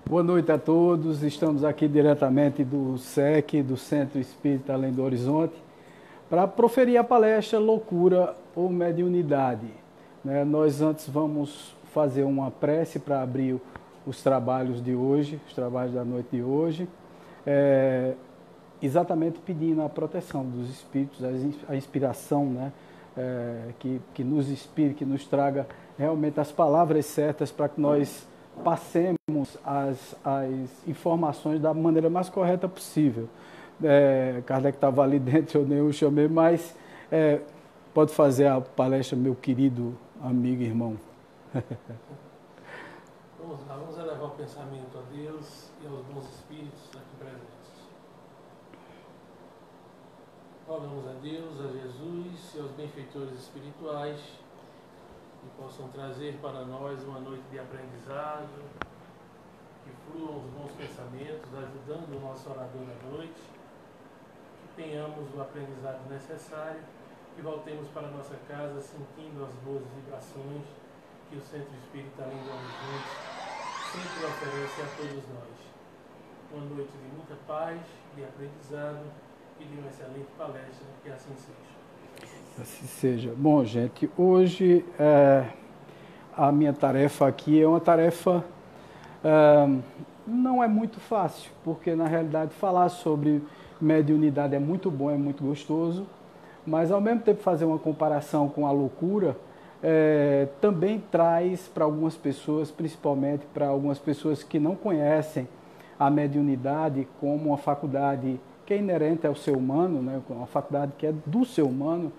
Boa noite a todos. Estamos aqui diretamente do SEC, do Centro Espírita Além do Horizonte, para proferir a palestra Loucura ou Mediunidade. Nós antes vamos fazer uma prece para abrir os trabalhos de hoje, os trabalhos da noite de hoje, exatamente pedindo a proteção dos espíritos, a inspiração, que nos inspire, que nos traga realmente as palavras certas para que nós passemos as informações da maneira mais correta possível. Kardec estava ali dentro, eu nem o chamei, mas pode fazer a palestra, meu querido amigo e irmão. Vamos elevar o pensamento a Deus e aos bons espíritos aqui presentes. Rogamos a Deus, a Jesus e aos benfeitores espirituais que possam trazer para nós uma noite de aprendizado, que fluam os bons pensamentos, ajudando o nosso orador da noite, que tenhamos o aprendizado necessário, que voltemos para a nossa casa sentindo as boas vibrações que o Centro Espírita Além do Horizonte sempre oferece a todos nós. Uma noite de muita paz, de aprendizado e de uma excelente palestra, que assim seja. Assim seja. Bom, gente, hoje a minha tarefa aqui é uma tarefa não é muito fácil, porque na realidade falar sobre mediunidade é muito bom, é muito gostoso, mas ao mesmo tempo fazer uma comparação com a loucura também traz para algumas pessoas, principalmente para algumas pessoas que não conhecem a mediunidade como uma faculdade que é inerente ao ser humano, uma faculdade que é do ser humano,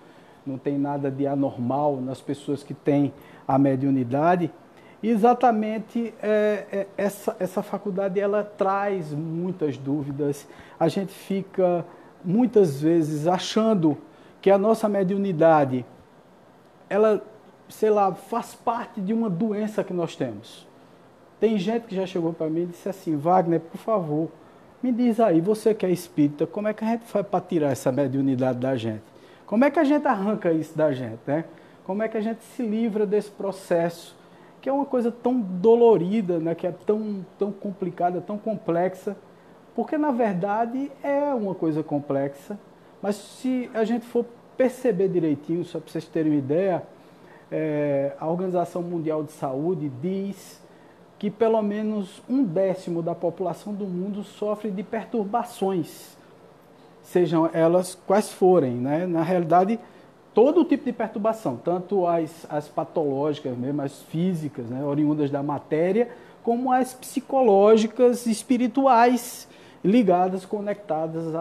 não tem nada de anormal nas pessoas que têm a mediunidade. E exatamente essa faculdade ela traz muitas dúvidas. A gente fica muitas vezes achando que a nossa mediunidade, ela, sei lá, faz parte de uma doença que nós temos. Tem gente que já chegou para mim e disse assim: Wagner, por favor, me diz aí, você que é espírita, como é que a gente faz para tirar essa mediunidade da gente? Como é que a gente arranca isso da gente, né? Como é que a gente se livra desse processo, que é uma coisa tão dolorida, né? Que é tão complicada, tão complexa, porque na verdade é uma coisa complexa, mas se a gente for perceber direitinho, só para vocês terem uma ideia, a Organização Mundial de Saúde diz que pelo menos 1/10 da população do mundo sofre de perturbações, sejam elas quais forem, né? Na realidade, todo tipo de perturbação, tanto as patológicas mesmo, as físicas, né, oriundas da matéria, como as psicológicas, espirituais, ligadas, conectadas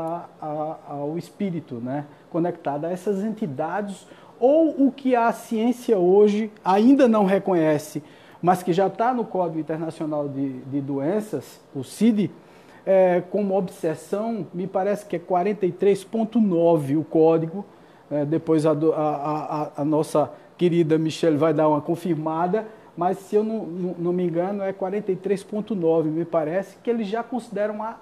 ao espírito, né? Conectadas a essas entidades, ou o que a ciência hoje ainda não reconhece, mas que já está no Código Internacional de Doenças, o CID, como obsessão, me parece que é 43.9 o código. Depois a nossa querida Michelle vai dar uma confirmada, mas se eu não me engano é 43.9, me parece, que eles já consideram a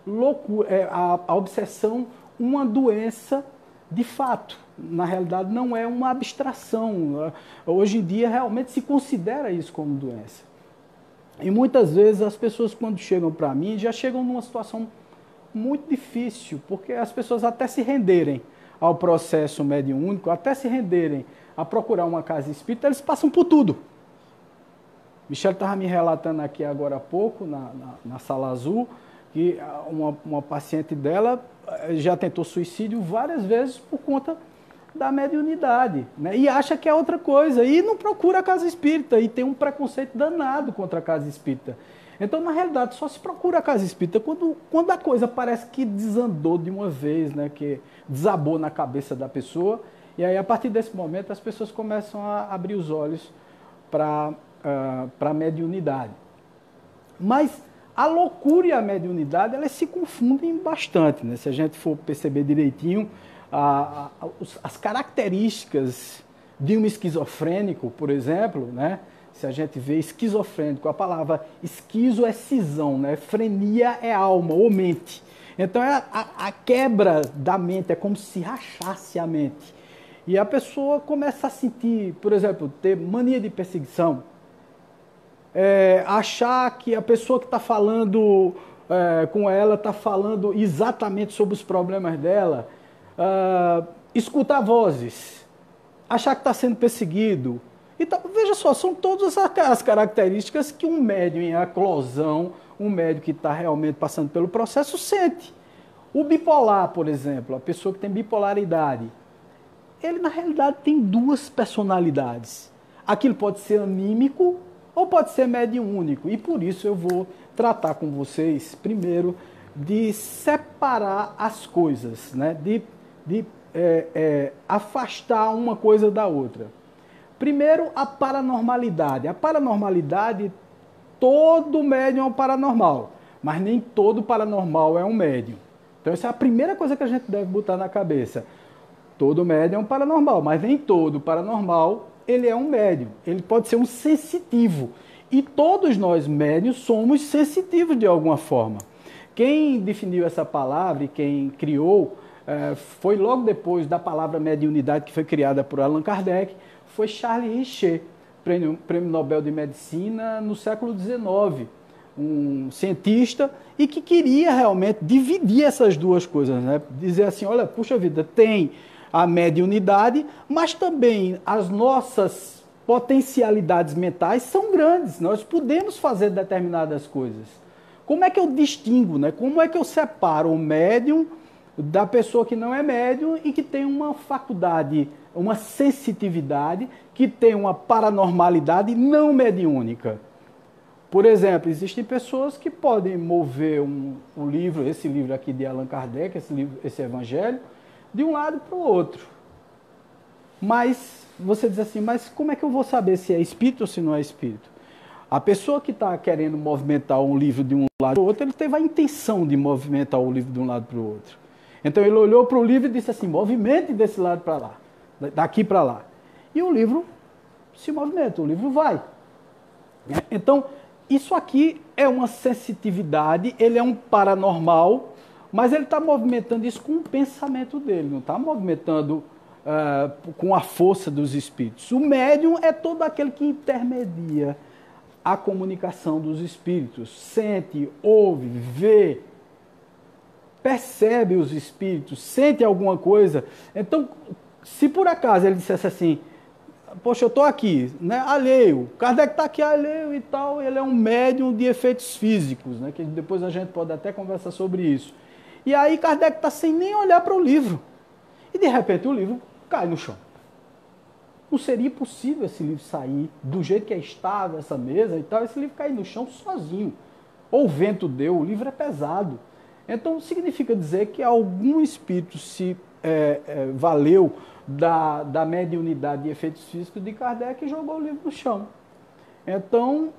loucura, a obsessão uma doença de fato. Na realidade não é uma abstração. Hoje em dia realmente se considera isso como doença. E muitas vezes as pessoas, quando chegam para mim, já chegam numa situação muito difícil, porque as pessoas até se renderem ao processo mediúnico, até se renderem a procurar uma casa espírita, eles passam por tudo. Michele estava me relatando aqui agora há pouco, na sala azul, que uma paciente dela já tentou suicídio várias vezes por conta da mediunidade, né? E acha que é outra coisa, e não procura a casa espírita, e tem um preconceito danado contra a casa espírita. Então, na realidade, só se procura a casa espírita quando a coisa parece que desandou de uma vez, né? Que desabou na cabeça da pessoa, e aí, a partir desse momento, as pessoas começam a abrir os olhos para a mediunidade. Mas a loucura e a mediunidade, elas se confundem bastante, né? Se a gente for perceber direitinho, as características de um esquizofrênico, por exemplo, né? Se a gente vê esquizofrênico, a palavra esquizo é cisão, né? Frenia é alma ou mente. Então a quebra da mente, é como se rachasse a mente. E a pessoa começa a sentir, por exemplo, ter mania de perseguição, achar que a pessoa que está falando com ela está falando exatamente sobre os problemas dela, escutar vozes, achar que está sendo perseguido. Então, veja só, são todas as características que um médium em eclosão, um médium que está realmente passando pelo processo, sente. O bipolar, por exemplo, a pessoa que tem bipolaridade, ele na realidade tem duas personalidades. Aquilo pode ser anímico ou pode ser mediúnico. E por isso eu vou tratar com vocês, primeiro, de separar as coisas, né? de afastar uma coisa da outra. Primeiro, a paranormalidade. A paranormalidade, todo médium é um paranormal, mas nem todo paranormal é um médium. Então essa é a primeira coisa que a gente deve botar na cabeça. Todo médium é um paranormal, mas nem todo paranormal ele é um médium. Ele pode ser um sensitivo. E todos nós médiums somos sensitivos de alguma forma. Quem definiu essa palavra e quem criou foi logo depois da palavra mediunidade, que foi criada por Allan Kardec, foi Charles Richer, prêmio Nobel de Medicina no século XIX, um cientista, e que queria realmente dividir essas duas coisas, né? Dizer assim, olha, puxa vida, tem a mediunidade, mas também as nossas potencialidades mentais são grandes, nós podemos fazer determinadas coisas. Como é que eu distingo, né? Como é que eu separo o médium da pessoa que não é médium e que tem uma faculdade, uma sensitividade, que tem uma paranormalidade não mediúnica? Por exemplo, existem pessoas que podem mover um livro, esse livro aqui de Allan Kardec, esse Evangelho, de um lado para o outro. Mas você diz assim, mas como é que eu vou saber se é espírito ou se não é espírito? A pessoa que está querendo movimentar um livro de um lado para o outro, ele teve a intenção de movimentar o livro de um lado para o outro. Então ele olhou para o livro e disse assim, movimente desse lado para lá, daqui para lá. E o livro se movimenta, o livro vai. Então, isso aqui é uma sensitividade, ele é um paranormal, mas ele está movimentando isso com o pensamento dele, não está movimentando com a força dos espíritos. O médium é todo aquele que intermedia a comunicação dos espíritos, sente, ouve, vê, percebe os espíritos, sente alguma coisa. Então, se por acaso ele dissesse assim, poxa, eu estou aqui, né, alheio, Kardec está aqui alheio e tal, ele é um médium de efeitos físicos, né, que depois a gente pode até conversar sobre isso. E aí Kardec está sem nem olhar para o livro. E de repente o livro cai no chão. Não seria possível esse livro sair do jeito que estava essa mesa e tal, esse livro cair no chão sozinho. Ou o vento deu, o livro é pesado. Então significa dizer que algum espírito se valeu da mediunidade de efeitos físicos de Kardec e jogou o livro no chão. Então,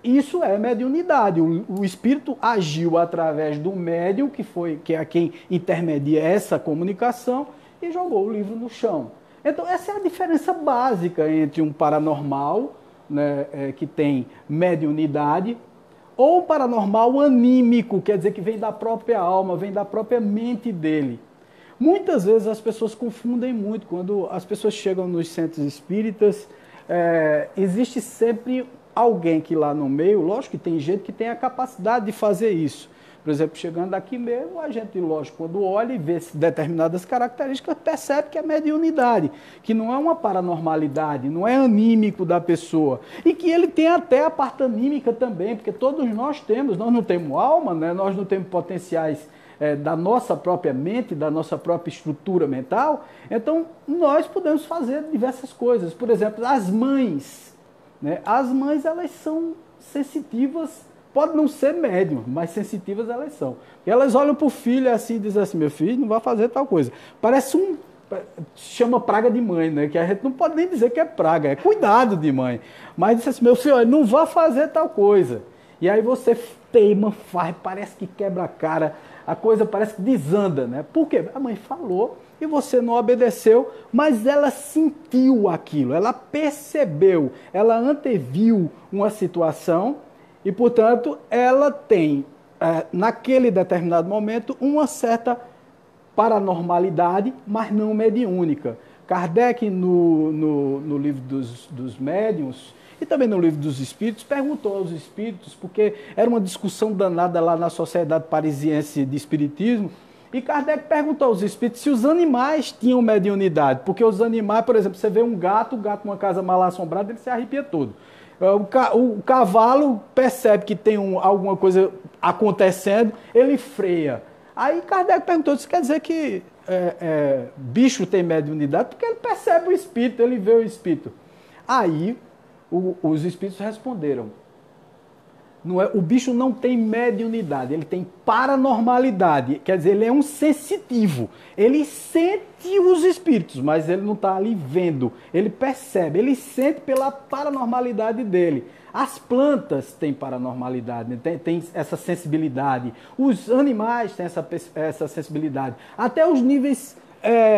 isso é mediunidade. O espírito agiu através do médium, que é quem intermedia essa comunicação, e jogou o livro no chão. Então, essa é a diferença básica entre um paranormal, né, que tem mediunidade, ou um paranormal anímico, quer dizer que vem da própria alma, vem da própria mente dele. Muitas vezes as pessoas confundem muito. Quando as pessoas chegam nos centros espíritas, existe sempre alguém que lá no meio, lógico que tem gente que tem a capacidade de fazer isso. Por exemplo, chegando aqui mesmo, a gente, lógico, quando olha e vê determinadas características, percebe que é mediunidade, que não é uma paranormalidade, não é anímico da pessoa. E que ele tem até a parte anímica também, porque todos nós temos, nós não temos alma, né? Nós não temos potenciais da nossa própria mente, da nossa própria estrutura mental. Então, nós podemos fazer diversas coisas. Por exemplo, as mães, né? As mães, elas são sensitivas. Pode não ser médium, mas sensitivas elas são. E elas olham para o filho assim e dizem assim, meu filho não vai fazer tal coisa. Parece chama praga de mãe, né? Que a gente não pode nem dizer que é praga, é cuidado de mãe. Mas diz assim, meu filho, não vai fazer tal coisa. E aí você teima, faz, parece que quebra a cara, a coisa parece que desanda, né? Por quê? A mãe falou e você não obedeceu, mas ela sentiu aquilo, ela percebeu, ela anteviu uma situação. E, portanto, ela tem, naquele determinado momento, uma certa paranormalidade, mas não mediúnica. Kardec, no livro dos médiuns, e também no Livro dos Espíritos, perguntou aos espíritos, porque era uma discussão danada lá na Sociedade Parisiense de Espiritismo, e Kardec perguntou aos espíritos se os animais tinham mediunidade, porque os animais, por exemplo, você vê um gato, o gato numa casa mal assombrada, ele se arrepia todo. O cavalo percebe que tem alguma coisa acontecendo, ele freia. Aí Kardec perguntou, isso quer dizer que bicho tem mediunidade? Porque ele percebe o espírito, ele vê o espírito. Aí os espíritos responderam, o bicho não tem mediunidade, ele tem paranormalidade, quer dizer, ele é um sensitivo, ele sente os espíritos, mas ele não está ali vendo, ele percebe, ele sente pela paranormalidade dele. As plantas têm paranormalidade, tem essa sensibilidade, os animais têm essa sensibilidade, até os níveis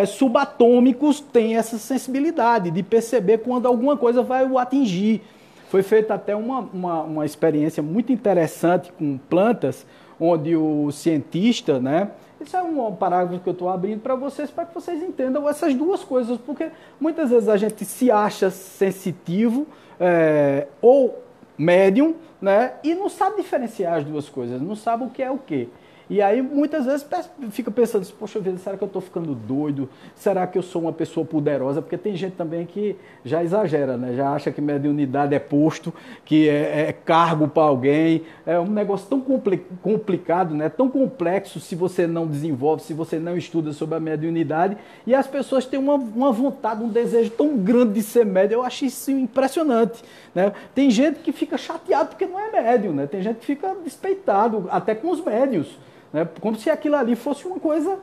subatômicos têm essa sensibilidade de perceber quando alguma coisa vai o atingir. Foi feita até uma experiência muito interessante com plantas, onde o cientista, né? Isso é um parágrafo que eu estou abrindo para que vocês entendam essas duas coisas, porque muitas vezes a gente se acha sensitivo ou médium, né? E não sabe diferenciar as duas coisas, não sabe o que é o quê. E aí muitas vezes fica pensando, poxa vida, será que eu estou ficando doido? Será que eu sou uma pessoa poderosa? Porque tem gente também que já exagera, né? Já acha que mediunidade é posto, que é cargo para alguém. É um negócio tão complicado, né? Tão complexo se você não desenvolve, se você não estuda sobre a mediunidade. E as pessoas têm uma vontade, um desejo tão grande de ser médium. Eu acho isso impressionante, né? Tem gente que fica chateado porque não é médium, né? Tem gente que fica despeitado até com os médiuns. Como se aquilo ali fosse uma coisa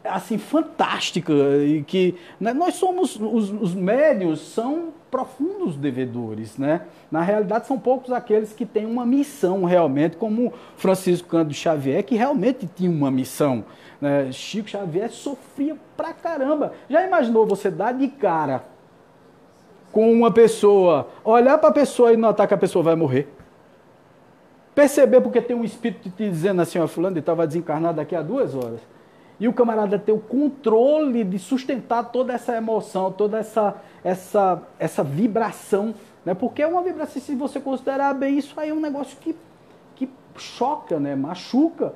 assim fantástica e que, né, nós somos os médiuns são profundos devedores, né? Na realidade são poucos aqueles que têm uma missão realmente, como Francisco Cândido Xavier, que realmente tinha uma missão, né? Chico Xavier sofria pra caramba. Já imaginou você dar de cara com uma pessoa, olhar para a pessoa e notar que a pessoa vai morrer? Perceber porque tem um espírito te dizendo assim, ó, fulano, ele estava desencarnado daqui a 2 horas. E o camarada ter o controle de sustentar toda essa emoção, toda essa vibração, né? Porque é uma vibração, se você considerar bem, isso aí é um negócio que choca, né? Machuca.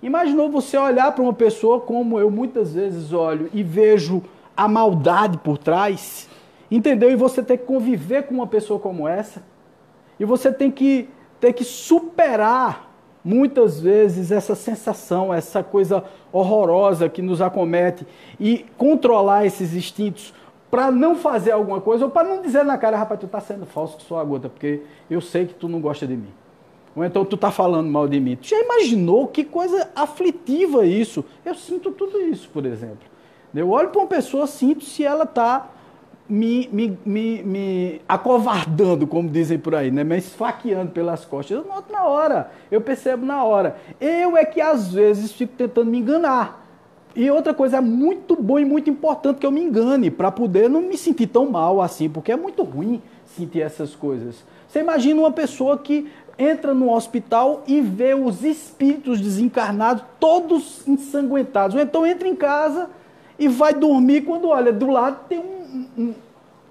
Imaginou você olhar para uma pessoa como eu muitas vezes olho e vejo a maldade por trás, entendeu? E você tem que conviver com uma pessoa como essa, e você tem que superar muitas vezes essa sensação, essa coisa horrorosa que nos acomete e controlar esses instintos para não fazer alguma coisa ou para não dizer na cara, rapaz, tu tá sendo falso que sou a gota, porque eu sei que tu não gosta de mim. Ou então tu tá falando mal de mim. Tu já imaginou que coisa aflitiva isso? Eu sinto tudo isso, por exemplo. Eu olho para uma pessoa, sinto se ela tá me acovardando, como dizem por aí, né? Me esfaqueando pelas costas. Eu noto na hora, eu percebo na hora. Eu é que às vezes fico tentando me enganar. E outra coisa é muito boa e muito importante que eu me engane, para poder não me sentir tão mal assim, porque é muito ruim sentir essas coisas. Você imagina uma pessoa que entra no hospital e vê os espíritos desencarnados todos ensanguentados. Ou então entra em casa e vai dormir, quando olha do lado tem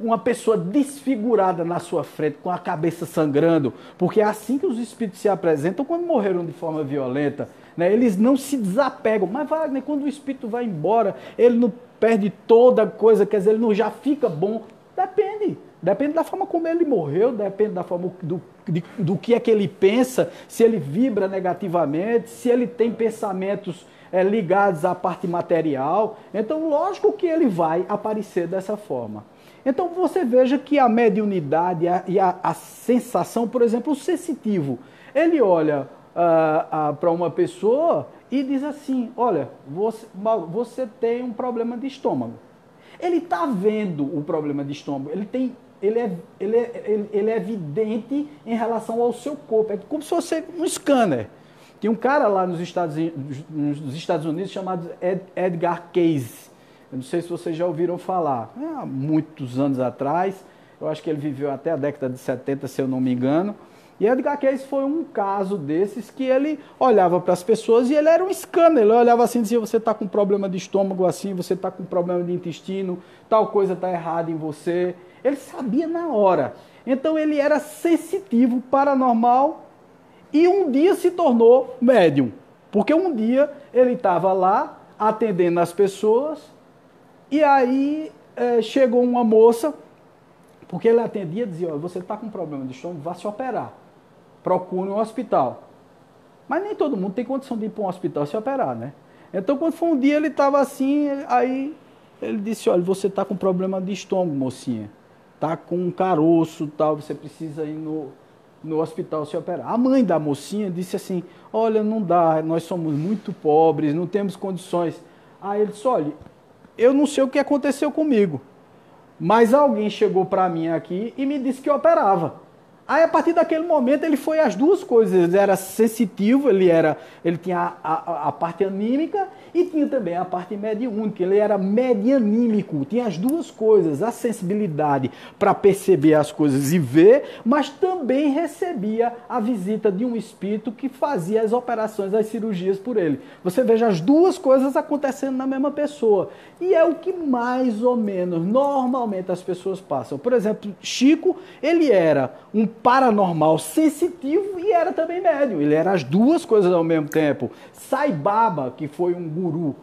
uma pessoa desfigurada na sua frente, com a cabeça sangrando, porque é assim que os espíritos se apresentam quando morreram de forma violenta, né? Eles não se desapegam, mas Wagner, quando o espírito vai embora, ele não perde toda a coisa, quer dizer, ele não já fica bom. Depende da forma como ele morreu, depende da forma do que é que ele pensa, se ele vibra negativamente, se ele tem pensamentos ligados à parte material. Então, lógico que ele vai aparecer dessa forma. Então, você veja que a mediunidade e a sensação, por exemplo, o sensitivo, ele olha para uma pessoa e diz assim, olha, você tem um problema de estômago. Ele está vendo o problema de estômago, ele é evidente em relação ao seu corpo, é como se fosse um scanner. Tinha um cara lá nos Estados Unidos chamado Edgar Cayce. Eu não sei se vocês já ouviram falar. Há muitos anos atrás, eu acho que ele viveu até a década de 70, se eu não me engano. E Edgar Cayce foi um caso desses que ele olhava para as pessoas e ele era um scanner. Ele olhava assim e dizia, você está com problema de estômago assim, você está com problema de intestino, tal coisa está errada em você. Ele sabia na hora. Então ele era sensitivo, paranormal, e um dia se tornou médium. Porque um dia ele estava lá atendendo as pessoas, e aí chegou uma moça, porque ele atendia e dizia, olha, você está com problema de estômago, vá se operar. Procure um hospital. Mas nem todo mundo tem condição de ir para um hospital se operar, né? Então, quando foi um dia, ele estava assim, aí ele disse, olha, você está com problema de estômago, mocinha. Está com um caroço, tal, você precisa ir no hospital se operar. A mãe da mocinha disse assim, olha, não dá, nós somos muito pobres, não temos condições. Aí ele disse, olha, eu não sei o que aconteceu comigo, mas alguém chegou para mim aqui e me disse que operava. Aí, a partir daquele momento, ele foi as duas coisas. Ele era sensitivo, ele tinha a parte anímica e tinha também a parte mediúnica. Ele era medianímico, tinha as duas coisas, a sensibilidade para perceber as coisas e ver, mas também recebia a visita de um espírito que fazia as operações, as cirurgias por ele. Você veja as duas coisas acontecendo na mesma pessoa. E é o que mais ou menos, normalmente, as pessoas passam. Por exemplo, Chico, ele era um paranormal sensitivo e era também médium. Ele era as duas coisas ao mesmo tempo. Sai Baba, que foi um guru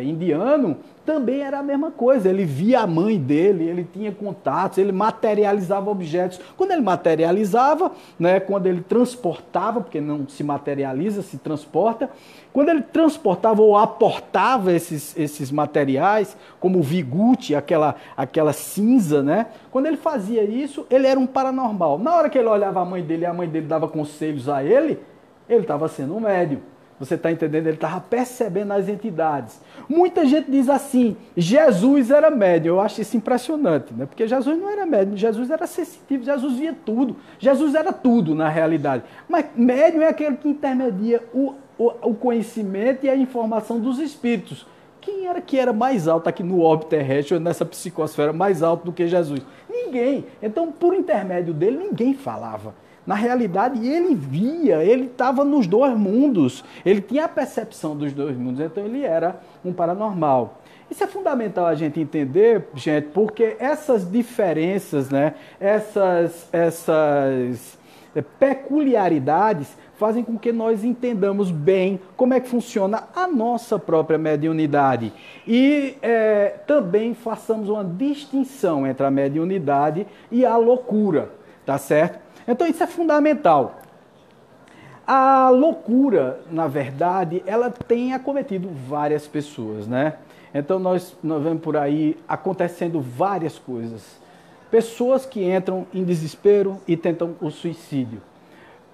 indiano, também era a mesma coisa. Ele via a mãe dele, ele tinha contatos, ele materializava objetos. Quando ele materializava, né, quando ele transportava, porque não se materializa, se transporta, quando ele transportava ou aportava esses materiais, como o vigute, aquela cinza, né? Quando ele fazia isso, ele era um paranormal. Na hora que ele olhava a mãe dele e a mãe dele dava conselhos a ele estava sendo um médium. Você está entendendo? Ele estava percebendo as entidades. Muita gente diz assim, Jesus era médium. Eu acho isso impressionante, né? Porque Jesus não era médium, Jesus era sensitivo, Jesus via tudo. Jesus era tudo, na realidade. Mas médium é aquele que intermedia o conhecimento e a informação dos espíritos. Quem era que era mais alto aqui no orbe terrestre, ou nessa psicosfera, mais alto do que Jesus? Ninguém. Então, por intermédio dele, ninguém falava. Na realidade, ele via, ele estava nos dois mundos, ele tinha a percepção dos dois mundos, então ele era um paranormal. Isso é fundamental a gente entender, gente, porque essas diferenças, né, essas peculiaridades fazem com que nós entendamos bem como é que funciona a nossa própria mediunidade. E também façamos uma distinção entre a mediunidade e a loucura, tá certo? Então isso é fundamental. A loucura, na verdade, ela tem acometido várias pessoas, né? Então nós vemos por aí acontecendo várias coisas. Pessoas que entram em desespero e tentam o suicídio.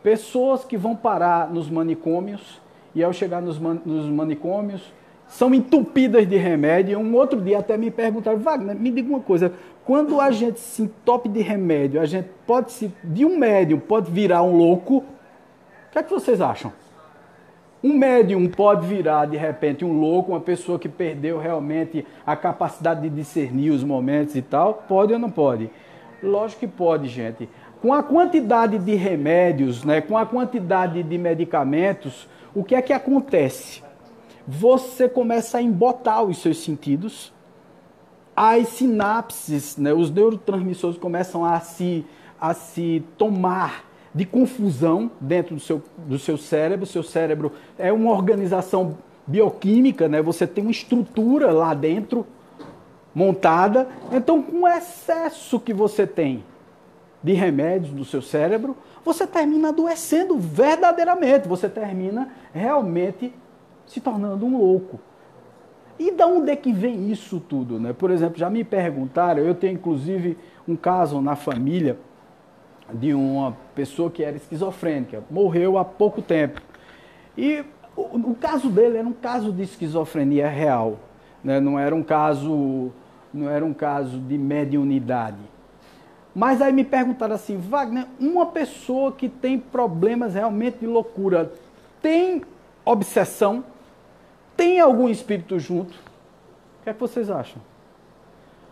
Pessoas que vão parar nos manicômios e ao chegar nos manicômios são entupidas de remédio. Um outro dia até me perguntaram, Wagner, me diga uma coisa, quando a gente se entope de remédio, a gente de um médium pode virar um louco? O que é que vocês acham? Um médium pode virar, de repente, um louco, uma pessoa que perdeu realmente a capacidade de discernir os momentos e tal? Pode ou não pode? Lógico que pode, gente. Com a quantidade de remédios, né, com a quantidade de medicamentos, o que é que acontece? Você começa a embotar os seus sentidos, as sinapses, né, os neurotransmissores começam a se tomar de confusão dentro do seu cérebro. O seu cérebro é uma organização bioquímica, né, você tem uma estrutura lá dentro montada. Então, com o excesso que você tem de remédios do seu cérebro, você termina adoecendo verdadeiramente, você termina realmente se tornando um louco. E de onde é que vem isso tudo, né? Por exemplo, já me perguntaram, eu tenho inclusive um caso na família de uma pessoa que era esquizofrênica, morreu há pouco tempo. E o caso dele era um caso de esquizofrenia real, né? Não era um caso de mediunidade. Mas aí me perguntaram assim, Wagner, uma pessoa que tem problemas realmente de loucura, tem obsessão? Tem algum espírito junto? O que é que vocês acham?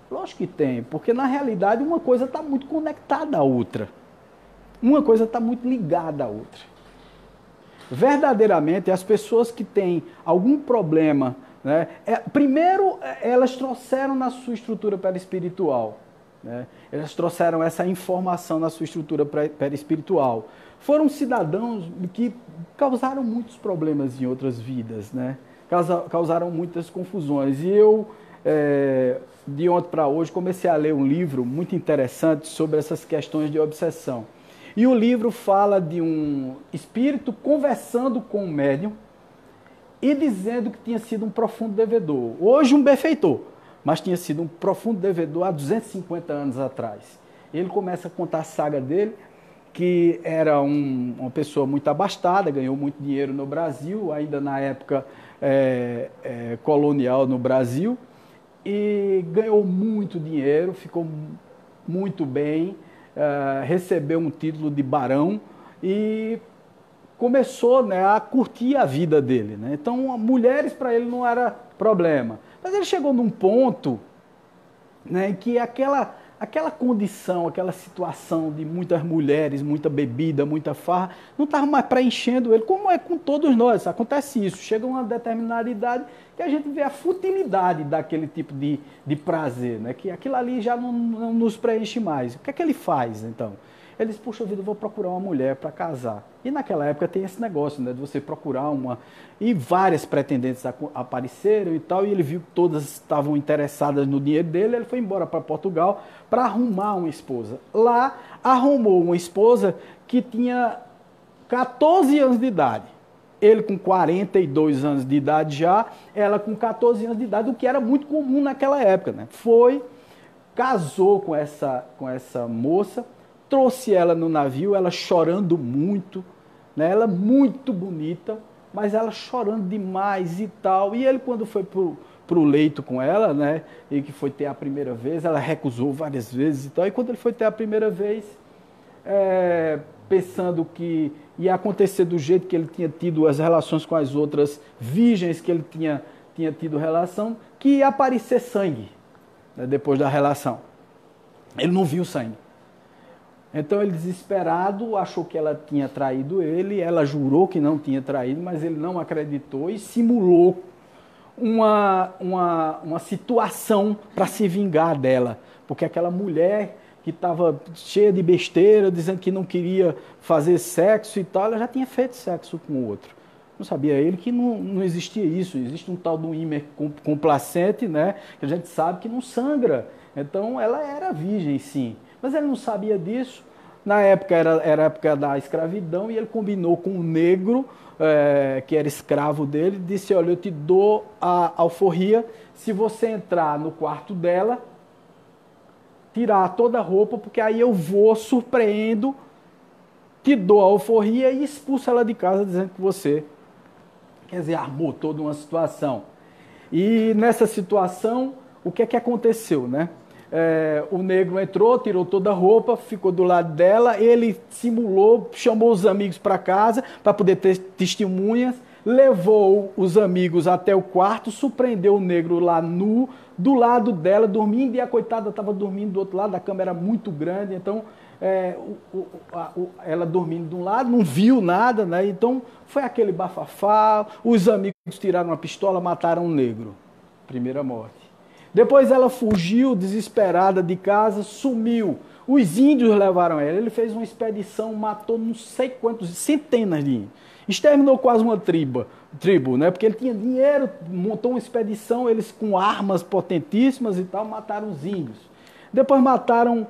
Lógico que tem, porque na realidade uma coisa está muito conectada à outra. Uma coisa está muito ligada à outra. Verdadeiramente, as pessoas que têm algum problema, né, primeiro elas trouxeram na sua estrutura perispiritual né? Elas trouxeram essa informação na sua estrutura perispiritual. Foram cidadãos que causaram muitos problemas em outras vidas, né? Causaram muitas confusões. E eu, de ontem para hoje, comecei a ler um livro muito interessante sobre essas questões de obsessão. E o livro fala de um espírito conversando com um médium e dizendo que tinha sido um profundo devedor. Hoje um benfeitor, mas tinha sido um profundo devedor há 250 anos atrás. Ele começa a contar a saga dele, que era uma pessoa muito abastada, ganhou muito dinheiro no Brasil, ainda na época colonial no Brasil, e ganhou muito dinheiro, ficou muito bem, recebeu um título de barão e começou, né, a curtir a vida dele, né? Então, mulheres para ele não era problema. Mas ele chegou num ponto, né, em que aquela condição, aquela situação de muitas mulheres, muita bebida, muita farra, não estava mais preenchendo ele, como é com todos nós. Acontece isso. Chega uma determinada idade que a gente vê a futilidade daquele tipo de prazer, né? Que aquilo ali já não nos preenche mais. O que é que ele faz, então? Ele diz, puxa vida, eu vou procurar uma mulher para casar. E naquela época tem esse negócio, né, de você procurar uma... E várias pretendentes apareceram e tal, e ele viu que todas estavam interessadas no dinheiro dele, ele foi embora para Portugal para arrumar uma esposa. Lá, arrumou uma esposa que tinha 14 anos de idade. Ele com 42 anos de idade já, ela com 14 anos de idade, o que era muito comum naquela época, né? Casou com essa moça, trouxe ela no navio, ela chorando muito, né? Ela muito bonita, mas ela chorando demais e tal. E ele, quando foi pro leito com ela, né? E que foi ter a primeira vez, ela recusou várias vezes e tal. E quando ele foi ter a primeira vez, pensando que ia acontecer do jeito que ele tinha tido as relações com as outras virgens que ele tinha tido relação, que ia aparecer sangue, né? Depois da relação. Ele não viu sangue. Então ele, desesperado, achou que ela tinha traído ele, ela jurou que não tinha traído, mas ele não acreditou e simulou uma situação para se vingar dela. Porque aquela mulher que estava cheia de besteira, dizendo que não queria fazer sexo e tal, ela já tinha feito sexo com o outro. Não sabia ele que não existia isso, existe um tal do ímã complacente, né, que a gente sabe que não sangra. Então ela era virgem, sim. Mas ele não sabia disso. Na época era a época da escravidão e ele combinou com um negro que era escravo dele, disse, olha, eu te dou a alforria se você entrar no quarto dela, tirar toda a roupa, porque aí eu vou, surpreendo, te dou a alforria e expulso ela de casa dizendo que você, quer dizer, armou toda uma situação. E nessa situação, o que é que aconteceu, né? O negro entrou, tirou toda a roupa, ficou do lado dela, ele simulou, chamou os amigos para casa para poder ter testemunhas, levou os amigos até o quarto, surpreendeu o negro lá nu, do lado dela, dormindo, e a coitada estava dormindo do outro lado, a cama era muito grande, então ela dormindo de um lado, não viu nada, né? Então foi aquele bafafá, os amigos tiraram uma pistola, mataram o negro, primeira morte. Depois ela fugiu desesperada de casa, sumiu. Os índios levaram ela. Ele fez uma expedição, matou não sei quantos, centenas de índios. Exterminou quase uma tribo, né? Porque ele tinha dinheiro, montou uma expedição, eles com armas potentíssimas e tal, mataram os índios. Depois mataram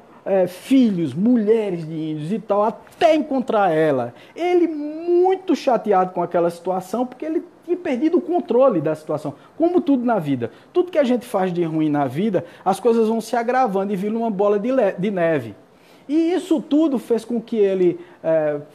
filhos, mulheres de índios e tal, até encontrar ela. Ele muito chateado com aquela situação, porque ele tinha perdido o controle da situação, como tudo na vida. Tudo que a gente faz de ruim na vida, as coisas vão se agravando e viram uma bola de neve. E isso tudo fez com que ele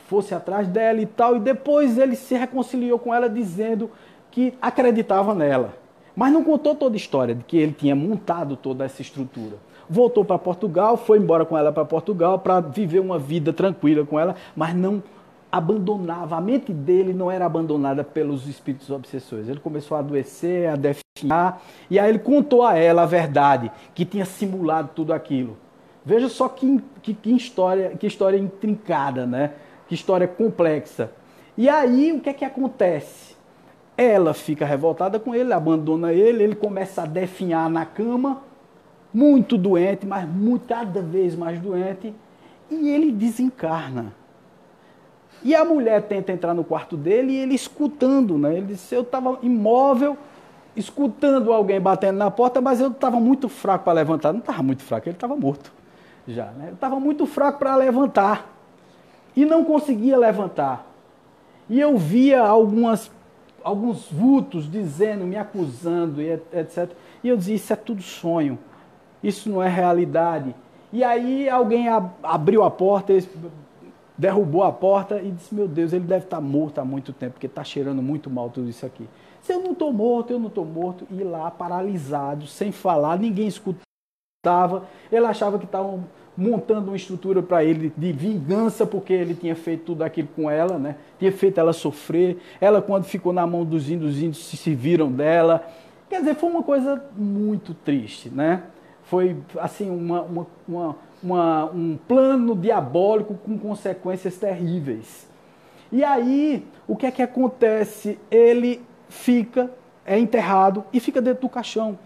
fosse atrás dela e tal, e depois ele se reconciliou com ela dizendo que acreditava nela. Mas não contou toda a história de que ele tinha montado toda essa estrutura. Voltou para Portugal, foi embora com ela para Portugal para viver uma vida tranquila com ela, mas não abandonava, a mente dele não era abandonada pelos espíritos obsessores. Ele começou a adoecer, a definhar, e aí ele contou a ela a verdade, que tinha simulado tudo aquilo. Veja só que história intrincada, né? Que história complexa. E aí o que é que acontece? Ela fica revoltada com ele, abandona ele, ele começa a definhar na cama, muito doente, mas cada vez mais doente, e ele desencarna. E a mulher tenta entrar no quarto dele e ele escutando, né? Ele disse, eu estava imóvel, escutando alguém batendo na porta, mas eu estava muito fraco para levantar. Não estava muito fraco, ele estava morto já, né? Eu estava muito fraco para levantar e não conseguia levantar. E eu via alguns vultos dizendo, me acusando, e etc. E eu dizia, isso é tudo sonho, isso não é realidade. E aí alguém abriu a porta, derrubou a porta e disse, meu Deus, ele deve estar morto há muito tempo, porque está cheirando muito mal tudo isso aqui. Se eu não estou morto, eu não estou morto. E lá, paralisado, sem falar, ninguém escutava. Ele achava que estavam montando uma estrutura para ele de vingança, porque ele tinha feito tudo aquilo com ela, né? Tinha feito ela sofrer. Ela, quando ficou na mão dos índios se viram dela. Quer dizer, foi uma coisa muito triste, né? Foi, assim, um plano diabólico com consequências terríveis. E aí, o que é que acontece? Ele é enterrado e fica dentro do caixão,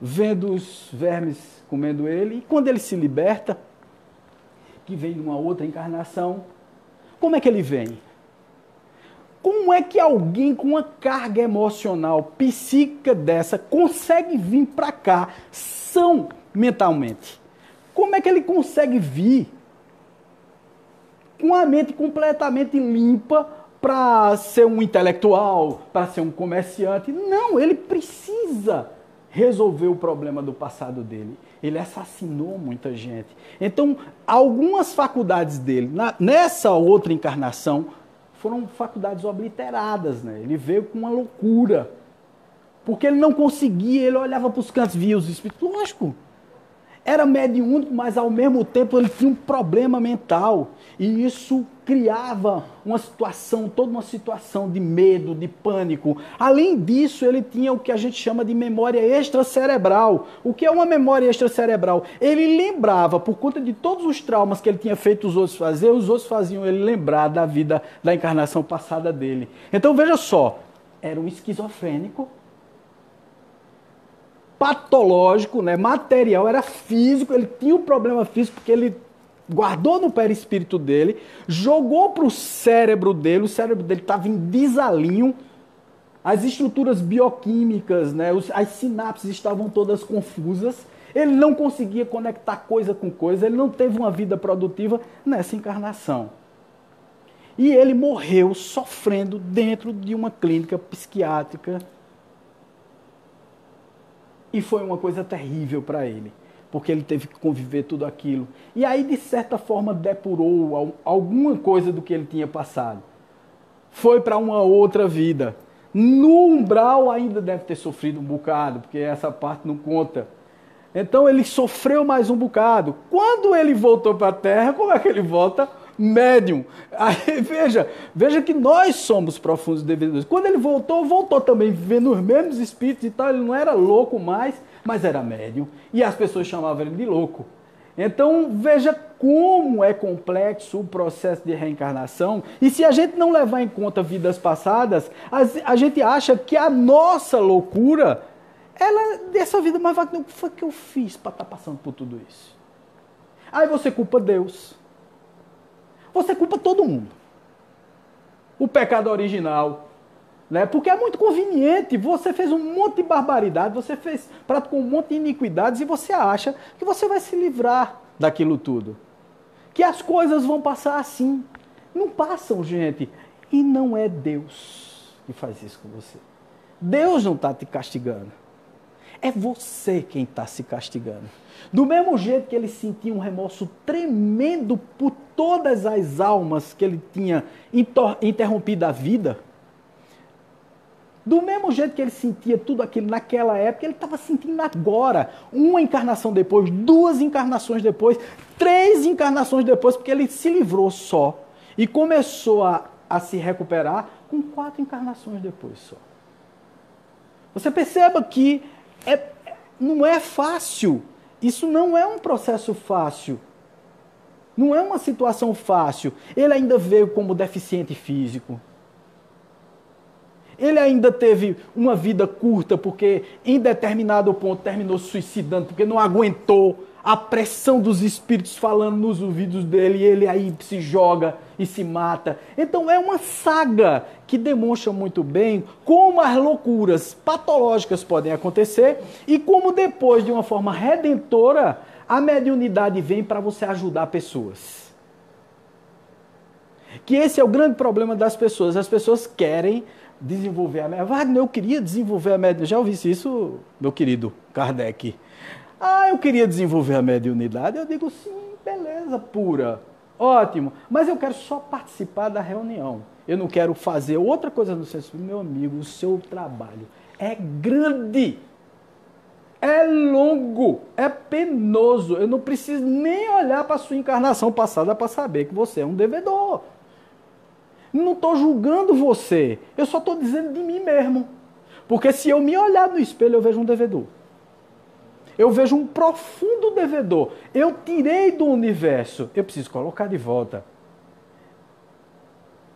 vendo os vermes comendo ele. E quando ele se liberta, que vem numa outra encarnação, como é que ele vem? Como é que alguém com uma carga emocional, psíquica dessa, consegue vir para cá, são mentalmente? Como é que ele consegue vir com a mente completamente limpa para ser um intelectual, para ser um comerciante? Não, ele precisa resolver o problema do passado dele. Ele assassinou muita gente. Então, algumas faculdades dele, nessa outra encarnação, foram faculdades obliteradas, né? Ele veio com uma loucura. Porque ele não conseguia, ele olhava para os cantos, via os espíritos. Lógico, era mediúnico, mas ao mesmo tempo ele tinha um problema mental. E isso criava toda uma situação de medo, de pânico. Além disso, ele tinha o que a gente chama de memória extracerebral. O que é uma memória extracerebral? Ele lembrava, por conta de todos os traumas que ele tinha feito os outros fazer, os outros faziam ele lembrar da vida, da encarnação passada dele. Então veja só, era um esquizofrênico, patológico, né, material, era físico, ele tinha um problema físico porque ele guardou no perispírito dele, jogou para o cérebro dele estava em desalinho, as estruturas bioquímicas, né, as sinapses estavam todas confusas, ele não conseguia conectar coisa com coisa, ele não teve uma vida produtiva nessa encarnação. E ele morreu sofrendo dentro de uma clínica psiquiátrica. E foi uma coisa terrível para ele, porque ele teve que conviver tudo aquilo. E aí, de certa forma, depurou alguma coisa do que ele tinha passado. Foi para uma outra vida. No umbral ainda deve ter sofrido um bocado, porque essa parte não conta. Então ele sofreu mais um bocado. Quando ele voltou para a Terra, como é que ele volta? Médium. Aí, veja que nós somos profundos devedores. Quando ele voltou também vivendo os mesmos espíritos e tal. Ele não era louco mais, mas era médium. E as pessoas chamavam ele de louco. Então veja como é complexo o processo de reencarnação. E se a gente não levar em conta vidas passadas, a gente acha que a nossa loucura, ela dessa vida, mas o que foi que eu fiz para estar passando por tudo isso? Aí você culpa Deus. Você culpa todo mundo. O pecado original, né? Porque é muito conveniente. Você fez um monte de barbaridade, você praticou um monte de iniquidades e você acha que você vai se livrar daquilo tudo. Que as coisas vão passar assim. Não passam, gente. E não é Deus que faz isso com você. Deus não está te castigando. É você quem está se castigando. Do mesmo jeito que ele sentia um remorso tremendo por todas as almas que ele tinha interrompido a vida, do mesmo jeito que ele sentia tudo aquilo naquela época, ele estava sentindo agora, uma encarnação depois, 2 encarnações depois, 3 encarnações depois, porque ele se livrou só e começou a se recuperar com 4 encarnações depois só. Você perceba que não é fácil. Isso não é um processo fácil. Não é uma situação fácil. Ele ainda veio como deficiente físico. Ele ainda teve uma vida curta, porque em determinado ponto terminou se suicidando, porque não aguentou a pressão dos espíritos falando nos ouvidos dele, e ele aí se joga e se mata. Então é uma saga que demonstra muito bem como as loucuras patológicas podem acontecer e como depois, de uma forma redentora, a mediunidade vem para você ajudar pessoas. Que esse é o grande problema das pessoas. As pessoas querem desenvolver a mediunidade. Wagner, eu queria desenvolver a mediunidade. Já ouvi isso, meu querido Kardec? Eu queria desenvolver a mediunidade. Eu digo, sim, beleza, pura. Ótimo. Mas eu quero só participar da reunião. Eu não quero fazer outra coisa no senso. Meu amigo, o seu trabalho é grande. É longo. É penoso. Eu não preciso nem olhar para a sua encarnação passada para saber que você é um devedor. Não estou julgando você. Eu só estou dizendo de mim mesmo. Porque se eu me olhar no espelho, eu vejo um devedor. Eu vejo um profundo devedor. Eu tirei do universo. Eu preciso colocar de volta.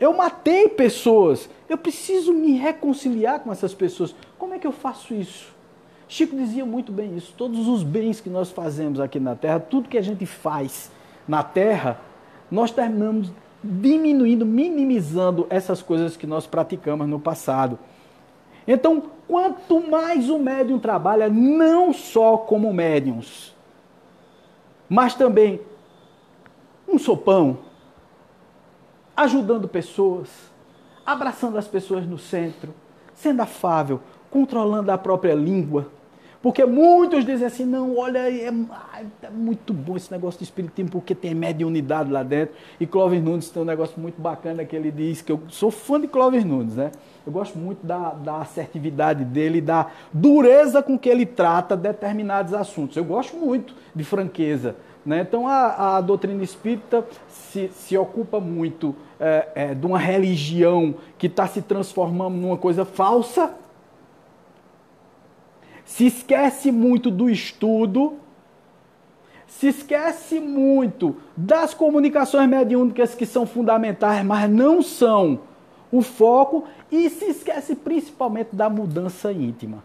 Eu matei pessoas. Eu preciso me reconciliar com essas pessoas. Como é que eu faço isso? Chico dizia muito bem isso. Todos os bens que nós fazemos aqui na Terra, tudo que a gente faz na Terra, nós terminamos diminuindo, minimizando essas coisas que nós praticamos no passado. Então, quanto mais o médium trabalha, não só como médiums, mas também um sopão, ajudando pessoas, abraçando as pessoas no centro, sendo afável, controlando a própria língua. Porque muitos dizem assim, não, olha, é muito bom esse negócio de espiritismo, porque tem mediunidade lá dentro. E Clóvis Nunes tem um negócio muito bacana que ele diz, que eu sou fã de Clóvis Nunes, né? Eu gosto muito da assertividade dele, da dureza com que ele trata determinados assuntos. Eu gosto muito de franqueza, né? Então a doutrina espírita se ocupa muito de uma religião que está se transformando numa coisa falsa, se esquece muito do estudo, se esquece muito das comunicações mediúnicas que são fundamentais, mas não são o foco, e se esquece principalmente da mudança íntima.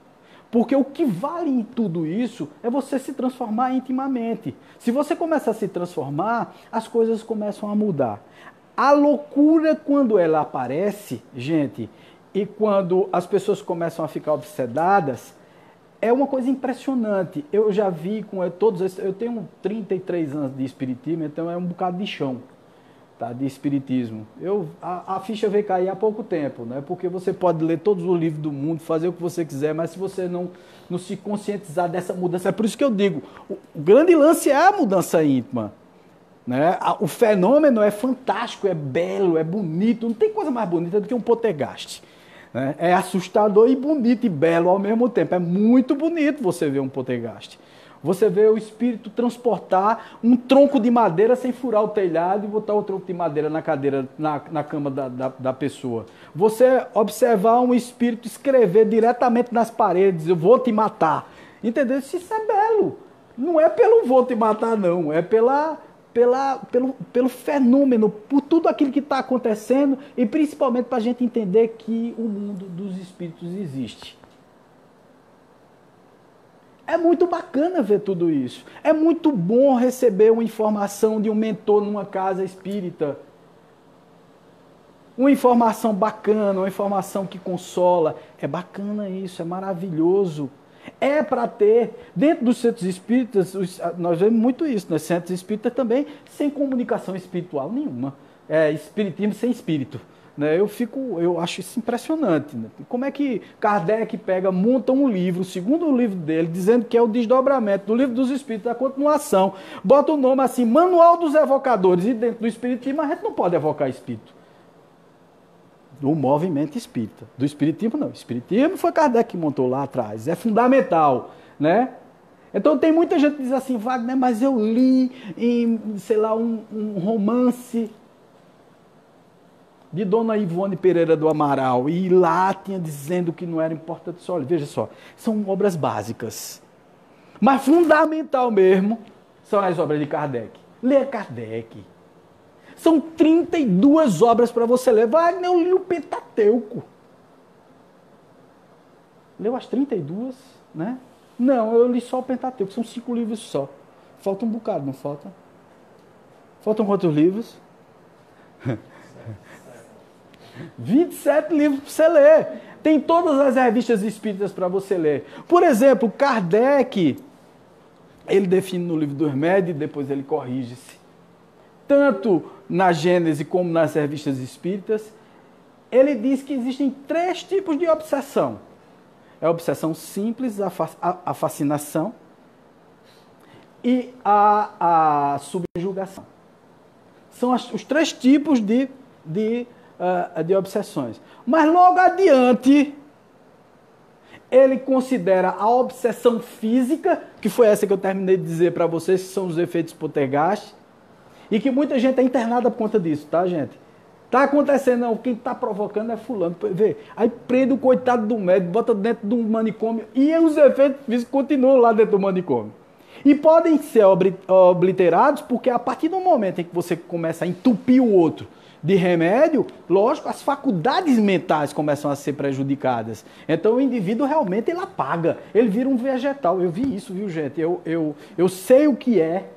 Porque o que vale em tudo isso é você se transformar intimamente. Se você começa a se transformar, as coisas começam a mudar. A loucura, quando ela aparece, gente, e quando as pessoas começam a ficar obsedadas, é uma coisa impressionante. Eu já vi com todos esses... Eu tenho 33 anos de espiritismo, então é um bocado de chão, tá, de espiritismo. A ficha veio cair há pouco tempo, né? Porque você pode ler todos os livros do mundo, fazer o que você quiser, mas se você não se conscientizar dessa mudança... É por isso que eu digo, o grande lance é a mudança íntima, né? O fenômeno é fantástico, é belo, é bonito. Não tem coisa mais bonita do que um poltergeist. É assustador e bonito e belo ao mesmo tempo. É muito bonito você ver um poltergeist. Você vê o espírito transportar um tronco de madeira sem furar o telhado e botar o tronco de madeira na cadeira, na cama da pessoa. Você observar um espírito escrever diretamente nas paredes, eu vou te matar. Entendeu? Isso é belo. Não é pelo vou te matar, não. É pelo fenômeno, por tudo aquilo que está acontecendo e principalmente para a gente entender que o mundo dos espíritos existe. É muito bacana ver tudo isso. É muito bom receber uma informação de um mentor numa casa espírita. Uma informação bacana, uma informação que consola. É bacana isso, é maravilhoso. É para ter, dentro dos centros espíritas, nós vemos muito isso, nos centros espíritas também, sem comunicação espiritual nenhuma. É espiritismo sem espírito. Né? Eu acho isso impressionante. Né? Como é que Kardec monta um livro, o segundo livro dele, dizendo que é o desdobramento do livro dos espíritos, a continuação, bota o nome assim, Manual dos Evocadores, e dentro do espiritismo a gente não pode evocar espírito. Do movimento espírita. Do espiritismo, não. O espiritismo foi Kardec que montou lá atrás. É fundamental, né? Então tem muita gente que diz assim, Wagner, mas eu li em, sei lá, um romance de Dona Ivone Pereira do Amaral, e lá tinha dizendo que não era importante. Olha, veja só, são obras básicas. Mas fundamental mesmo são as obras de Kardec. Leia Kardec. São 32 obras para você ler. Wagner, eu li o Pentateuco. Leu as 32, né? Não, eu li só o Pentateuco, são 5 livros só. Falta um bocado, não falta? Faltam quantos livros? 27 livros para você ler. Tem todas as revistas espíritas para você ler. Por exemplo, Kardec, ele define no livro dos Médios e depois ele corrige-se. Tanto na Gênese como nas revistas espíritas, ele diz que existem 3 tipos de obsessão. É a obsessão simples, a fascinação e a subjugação. São os 3 tipos de obsessões. Mas logo adiante, ele considera a obsessão física, que foi essa que eu terminei de dizer para vocês, que são os efeitos poltergeist, e que muita gente é internada por conta disso, tá, gente? Tá acontecendo, não, quem tá provocando é fulano. Vê, aí prende o coitado do médico, bota dentro de um manicômio, e os efeitos físicos continuam lá dentro do manicômio. E podem ser obliterados, porque a partir do momento em que você começa a entupir o outro de remédio, lógico, as faculdades mentais começam a ser prejudicadas. Então o indivíduo realmente ele apaga, ele vira um vegetal. Eu vi isso, viu, gente? Eu sei o que é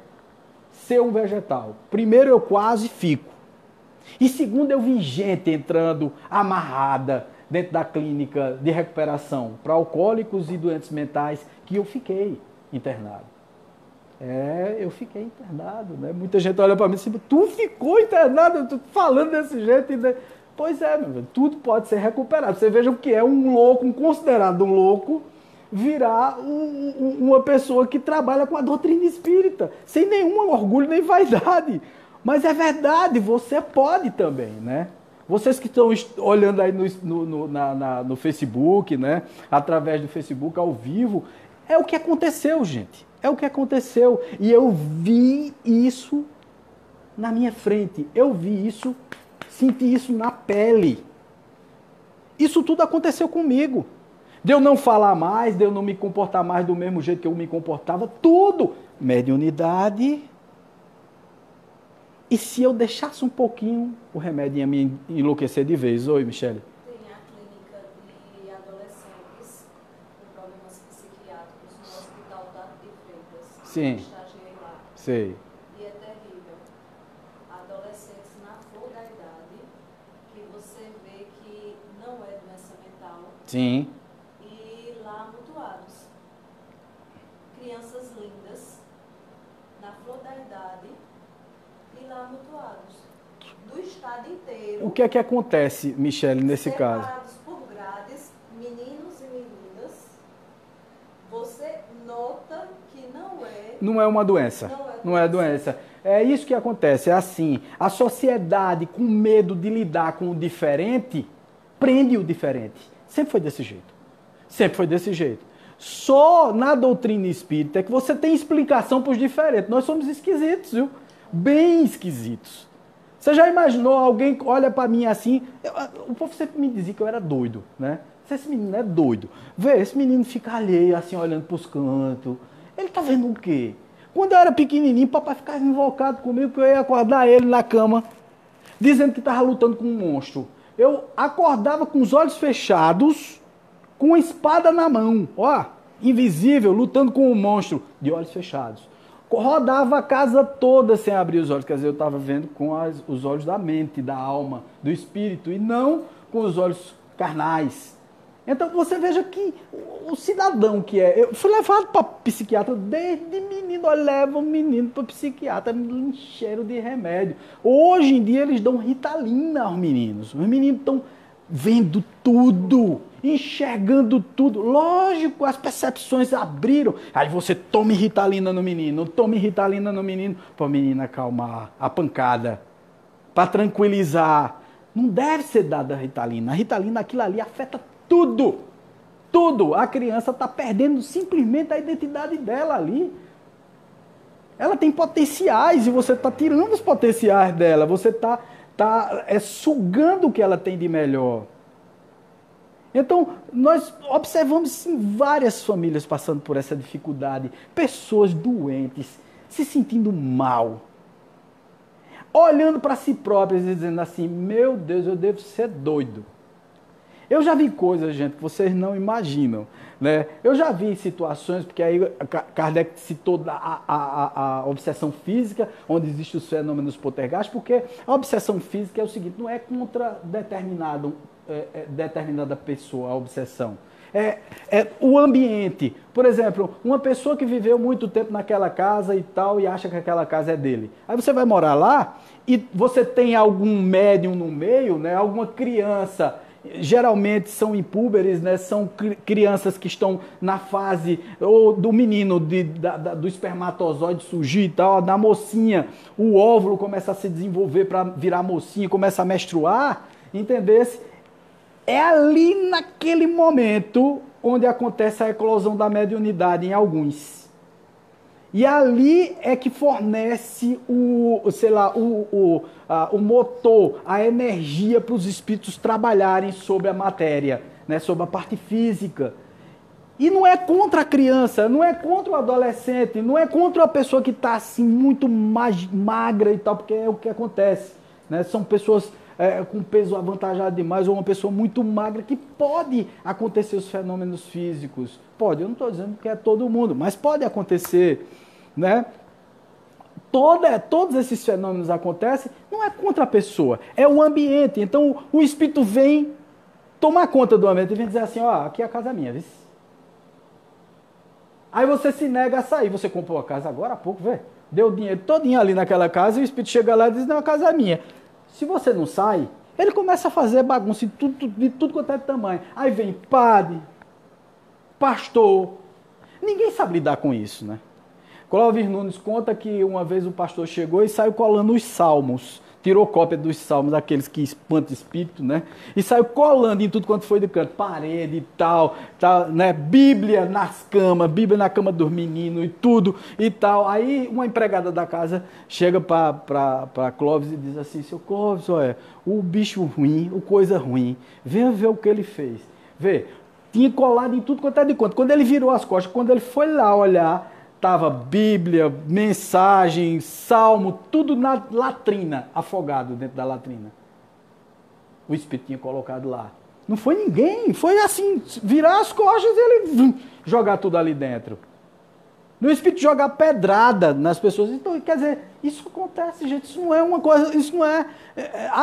ser um vegetal. Primeiro, eu quase fico. E segundo, eu vi gente entrando amarrada dentro da clínica de recuperação para alcoólicos e doentes mentais, que eu fiquei internado. Eu fiquei internado, né? Muita gente olha para mim e diz, tu ficou internado, eu tô falando desse jeito. Pois é, meu velho, tudo pode ser recuperado. Você veja o que é um louco, um considerado um louco, virar uma pessoa que trabalha com a doutrina espírita, sem nenhum orgulho nem vaidade. Mas é verdade, você pode também, né? Vocês que estão olhando aí no Facebook, né? Através do Facebook, ao vivo, é o que aconteceu, gente. É o que aconteceu. E eu vi isso na minha frente. Eu vi isso, senti isso na pele. Isso tudo aconteceu comigo. De eu não falar mais, de eu não me comportar mais do mesmo jeito que eu me comportava, tudo. Mediunidade. E se eu deixasse um pouquinho, o remédio ia me enlouquecer de vez. Oi, Michele. Tem a clínica de adolescentes com problemas psiquiátricos no Hospital Tato de Freitas. Sim. Eu estagiei lá. Sei. E é terrível. Adolescentes na flor da idade, que você vê que não é doença mental. Sim. E lá amontoados. Crianças lindas, na flor da idade, e lá amontoados. Do estado inteiro. O que é que acontece, Michele, nesse caso? Separados por grades, meninos e meninas, você nota que não é uma doença. Não é doença. É isso que acontece. É assim, a sociedade com medo de lidar com o diferente, prende o diferente. Sempre foi desse jeito. Sempre foi desse jeito. Só na doutrina espírita é que você tem explicação para os diferentes. Nós somos esquisitos, viu? Bem esquisitos. Você já imaginou, alguém olha para mim assim, o povo sempre me dizia que eu era doido, né? Esse menino é doido. Vê, esse menino fica alheio, assim, olhando para os cantos. Ele tá vendo o quê? Quando eu era pequenininho, papai ficava invocado comigo, que eu ia acordar ele na cama, dizendo que estava lutando com um monstro. Eu acordava com os olhos fechados, com uma espada na mão, ó, invisível, lutando com um monstro, de olhos fechados. Rodava a casa toda sem abrir os olhos, quer dizer, eu estava vendo com os olhos da mente, da alma, do espírito, e não com os olhos carnais. Então você veja que o cidadão que é... Eu fui levado para psiquiatra desde menino, olha, leva o menino para psiquiatra, me encheram de remédio. Hoje em dia eles dão Ritalina aos meninos. Os meninos estão vendo tudo, enxergando tudo. Lógico, as percepções abriram. Aí você tome Ritalina no menino, para o menino acalmar a pancada, para tranquilizar. Não deve ser dada a Ritalina. A Ritalina, aquilo ali afeta tudo. Tudo. A criança está perdendo simplesmente a identidade dela ali. Ela tem potenciais e você está tirando os potenciais dela. Você está sugando o que ela tem de melhor. Então, nós observamos sim, várias famílias passando por essa dificuldade. Pessoas doentes, se sentindo mal. Olhando para si próprias e dizendo assim, meu Deus, eu devo ser doido. Eu já vi coisas, gente, que vocês não imaginam, né? Eu já vi situações, porque aí Kardec citou a obsessão física, onde existem os fenômenos poltergeist, porque a obsessão física é o seguinte, não é contra determinada pessoa a obsessão. É o ambiente. Por exemplo, uma pessoa que viveu muito tempo naquela casa e tal, e acha que aquela casa é dele. Aí você vai morar lá e você tem algum médium no meio, né? Alguma criança, geralmente são impúberes, né? São crianças que estão na fase ou do menino, do espermatozoide surgir e tal, da mocinha, o óvulo começa a se desenvolver para virar mocinha, começa a menstruar, entendesse? É ali naquele momento onde acontece a eclosão da mediunidade em alguns. E ali é que fornece o motor, a energia para os espíritos trabalharem sobre a matéria, né, sobre a parte física. E não é contra a criança, não é contra o adolescente, não é contra a pessoa que está assim muito mais magra e tal, porque é o que acontece, né? São pessoas com peso avantajado demais, ou uma pessoa muito magra, que pode acontecer os fenômenos físicos. Pode, eu não estou dizendo que é todo mundo, mas pode acontecer, né? Todos esses fenômenos acontecem, não é contra a pessoa, é o ambiente. Então o espírito vem tomar conta do ambiente e vem dizer assim, ó, aqui é a casa minha, viu? Aí você se nega a sair, você comprou a casa agora há pouco, vê? Deu o dinheiro todinho ali naquela casa e o espírito chega lá e diz, não, a casa é minha. Se você não sai, ele começa a fazer bagunça de tudo quanto é tamanho. Aí vem padre, pastor. Ninguém sabe lidar com isso, né? Clóvis Nunes conta que uma vez o pastor chegou e saiu colando os salmos. Tirou cópia dos salmos, aqueles que espantam espírito, né? E saiu colando em tudo quanto foi de canto. Parede e tal, né? Bíblia nas camas, Bíblia na cama dos meninos e tudo e tal. Aí uma empregada da casa chega para Clóvis e diz assim, seu Clóvis, olha, o bicho ruim, o coisa ruim, venha ver o que ele fez. Vê, tinha colado em tudo quanto é de canto. Quando ele virou as costas, quando ele foi lá olhar, estava Bíblia, mensagem, salmo, tudo na latrina, afogado dentro da latrina. O espírito tinha colocado lá. Não foi ninguém, foi assim, virar as costas e ele jogar tudo ali dentro. No espírito jogar pedrada nas pessoas. Então, quer dizer, isso acontece, gente, isso não é uma coisa, isso não é...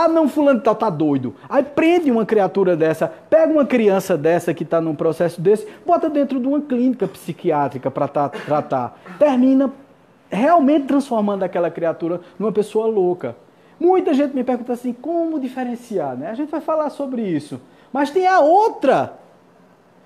não, fulano tá doido. Aí prende uma criatura dessa, pega uma criança dessa que está num processo desse, bota dentro de uma clínica psiquiátrica para tratar. Termina realmente transformando aquela criatura numa pessoa louca. Muita gente me pergunta assim, como diferenciar, né? A gente vai falar sobre isso. Mas tem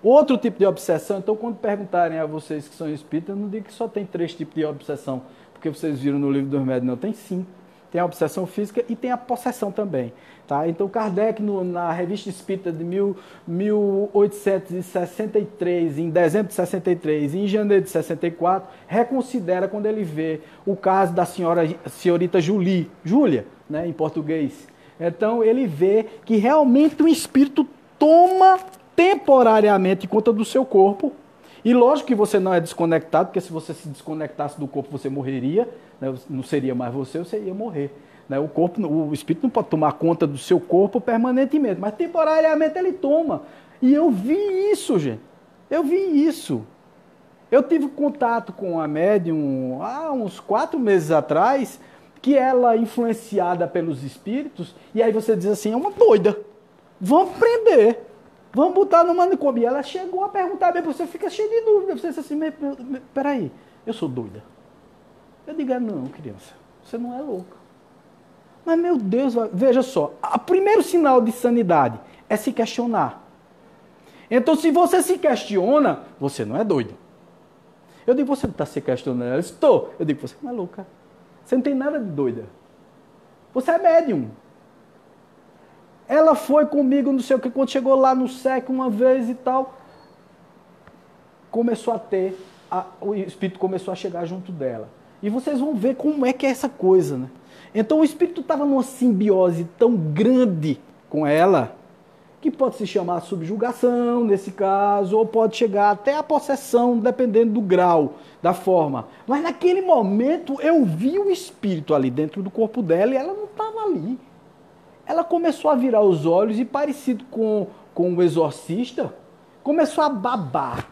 outro tipo de obsessão. Então, quando perguntarem a vocês que são espíritas, eu não digo que só tem 3 tipos de obsessão, porque vocês viram no livro dos médiuns, não, tem 5. Tem a obsessão física e tem a possessão também. Tá? Então, Kardec, na Revista Espírita de 1863, em dezembro de 63 e em janeiro de 64, reconsidera quando ele vê o caso da senhorita Júlia, né, em português. Então, ele vê que realmente o espírito toma temporariamente conta do seu corpo. E lógico que você não é desconectado, porque se você se desconectasse do corpo, você morreria, né? Não seria mais você ia morrer. Né? O espírito não pode tomar conta do seu corpo permanentemente, mas temporariamente ele toma. E eu vi isso, gente. Eu vi isso. Eu tive contato com a médium há uns 4 meses atrás, que ela, influenciada pelos espíritos, e aí você diz assim, é uma doida. Vamos prender. Vamos botar no manicômio. E ela chegou a perguntar bem, você fica cheio de dúvida. Você diz assim, peraí, eu sou doida. Eu digo, não, criança, você não é louca. Mas, meu Deus, veja só, o primeiro sinal de sanidade é se questionar. Então, se você se questiona, você não é doido. Eu digo, você não está se questionando? Ela disse, estou. Eu digo, você não é louca. Você não tem nada de doida. Você é médium. Ela foi comigo, não sei o que, quando chegou lá no SEC uma vez e tal, começou a ter, o espírito começou a chegar junto dela. E vocês vão ver como é que é essa coisa, né? Então o espírito estava numa simbiose tão grande com ela, que pode se chamar subjugação, nesse caso, ou pode chegar até a possessão, dependendo do grau, da forma. Mas naquele momento eu vi o espírito ali dentro do corpo dela e ela não estava ali. Ela começou a virar os olhos e parecido com com o exorcista, começou a babar.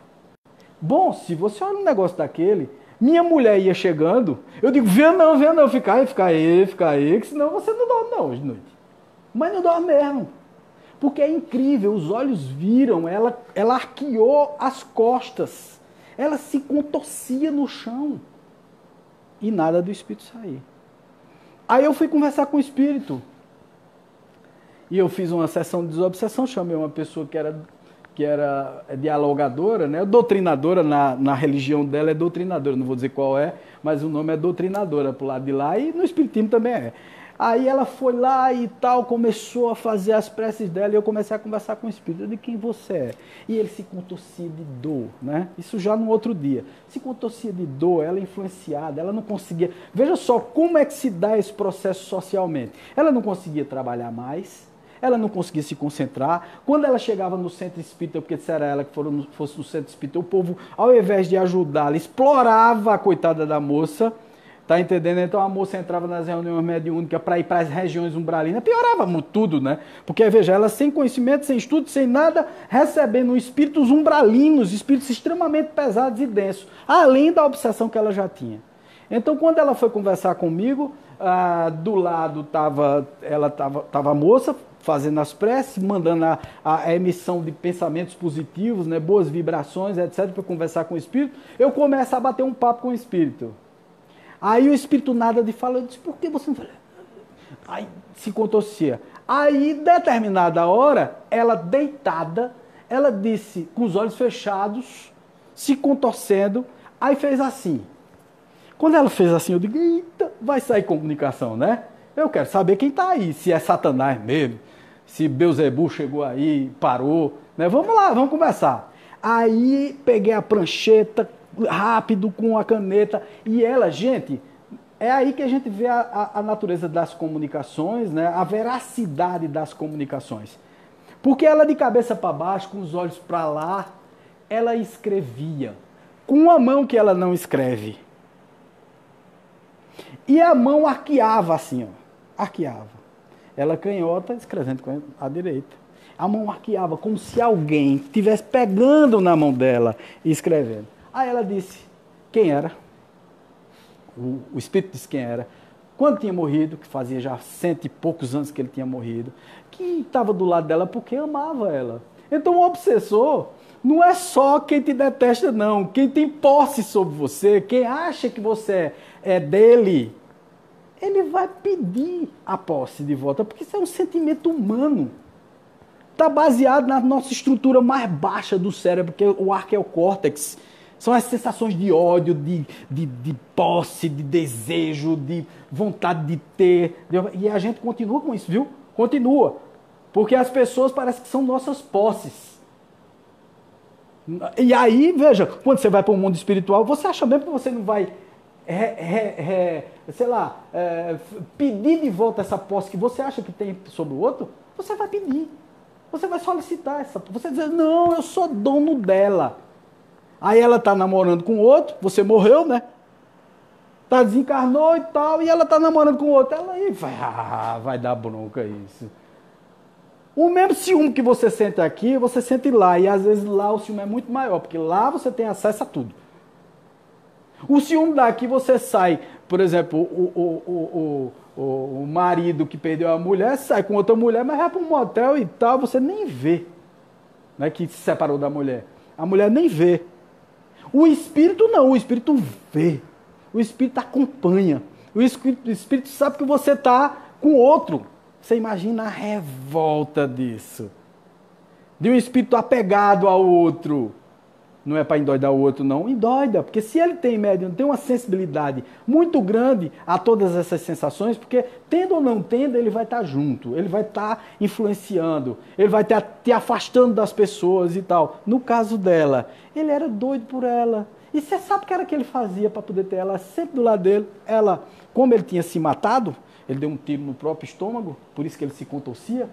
Bom, se você olha um negócio daquele, minha mulher ia chegando, eu digo, venha não, fica aí, que senão você não dorme não hoje de noite. Mas não dorme mesmo. Porque é incrível, os olhos viram, ela arqueou as costas, ela se contorcia no chão e nada do espírito sair. Aí eu fui conversar com o espírito e eu fiz uma sessão de desobsessão, chamei uma pessoa que era dialogadora, né? Doutrinadora, na religião dela é doutrinadora, não vou dizer qual é, mas o nome é doutrinadora pro lado de lá e no espiritismo também é. Aí ela foi lá e tal, começou a fazer as preces dela e eu comecei a conversar com o espírito. Eu disse, quem você é? E ele se contorcia de dor, né? Isso já no outro dia. Se contorcia de dor, ela influenciada, ela não conseguia... Veja só como é que se dá esse processo socialmente. Ela não conseguia trabalhar mais, ela não conseguia se concentrar. Quando ela chegava no centro espírita, porque disseram a ela que fosse no centro espírita, o povo, ao invés de ajudá-la, explorava a coitada da moça. Tá entendendo? Então a moça entrava nas reuniões mediúnicas para ir para as regiões umbralinas, piorava tudo, né? Porque, veja, ela sem conhecimento, sem estudo, sem nada, recebendo espíritos umbralinos, espíritos extremamente pesados e densos, além da obsessão que ela já tinha. Então, quando ela foi conversar comigo, do lado estava a moça fazendo as preces, mandando a emissão de pensamentos positivos, né? Boas vibrações, etc., para conversar com o espírito. Eu começo a bater um papo com o espírito. Aí o espírito nada de fala, eu disse, por que você não fala? Aí se contorcia. Aí, determinada hora, ela deitada, ela disse, com os olhos fechados, se contorcendo, aí fez assim. Quando ela fez assim, eu digo, eita, vai sair comunicação, né? Eu quero saber quem está aí, se é Satanás mesmo, se Beuzebu chegou aí, parou, né? Vamos lá, vamos conversar. Aí peguei a prancheta, rápido, com a caneta, e ela, gente, é aí que a gente vê a natureza das comunicações, né? A veracidade das comunicações. Porque ela de cabeça para baixo, com os olhos para lá, ela escrevia. Com uma mão que ela não escreve. E a mão arqueava assim, ó. Arqueava. Ela canhota, escrevendo com a direita. A mão arqueava, como se alguém estivesse pegando na mão dela e escrevendo. Aí ela disse quem era, o espírito disse quem era, quando tinha morrido, que fazia já 100 e poucos anos que ele tinha morrido, que estava do lado dela porque amava ela. Então o obsessor não é só quem te detesta, não. Quem tem posse sobre você, quem acha que você é dele, ele vai pedir a posse de volta, porque isso é um sentimento humano. Está baseado na nossa estrutura mais baixa do cérebro, que é o arqueocórtex. São as sensações de ódio, de posse, de desejo, de vontade de ter. E a gente continua com isso, viu? Continua. Porque as pessoas parecem que são nossas posses. E aí, veja, quando você vai para o mundo espiritual, você acha mesmo que você não vai, pedir de volta essa posse que você acha que tem sobre o outro? Você vai pedir. Você vai solicitar essa posse. Você vai dizer, não, eu sou dono dela. Aí ela está namorando com outro, você morreu, né? Tá, desencarnou e tal, e ela está namorando com outro. Ela aí vai dar bronca isso. O mesmo ciúme que você sente aqui, você sente lá. E às vezes lá o ciúme é muito maior, porque lá você tem acesso a tudo. O ciúme daqui você sai, por exemplo, o marido que perdeu a mulher, sai com outra mulher, mas vai para um motel e tal, você nem vê, né, que se separou da mulher. A mulher nem vê. O espírito não, o espírito vê. O espírito acompanha. O espírito sabe que você está com outro. Você imagina a revolta disso. De um espírito apegado ao outro. Não é para endoidar o outro, não. Endoida, porque se ele tem tem uma sensibilidade muito grande a todas essas sensações, porque tendo ou não tendo, ele vai estar junto, ele vai estar influenciando, ele vai estar te afastando das pessoas e tal. No caso dela, ele era doido por ela. E você sabe o que era que ele fazia para poder ter ela sempre do lado dele? Ela, como ele tinha se matado, ele deu um tiro no próprio estômago, por isso que ele se contorcia,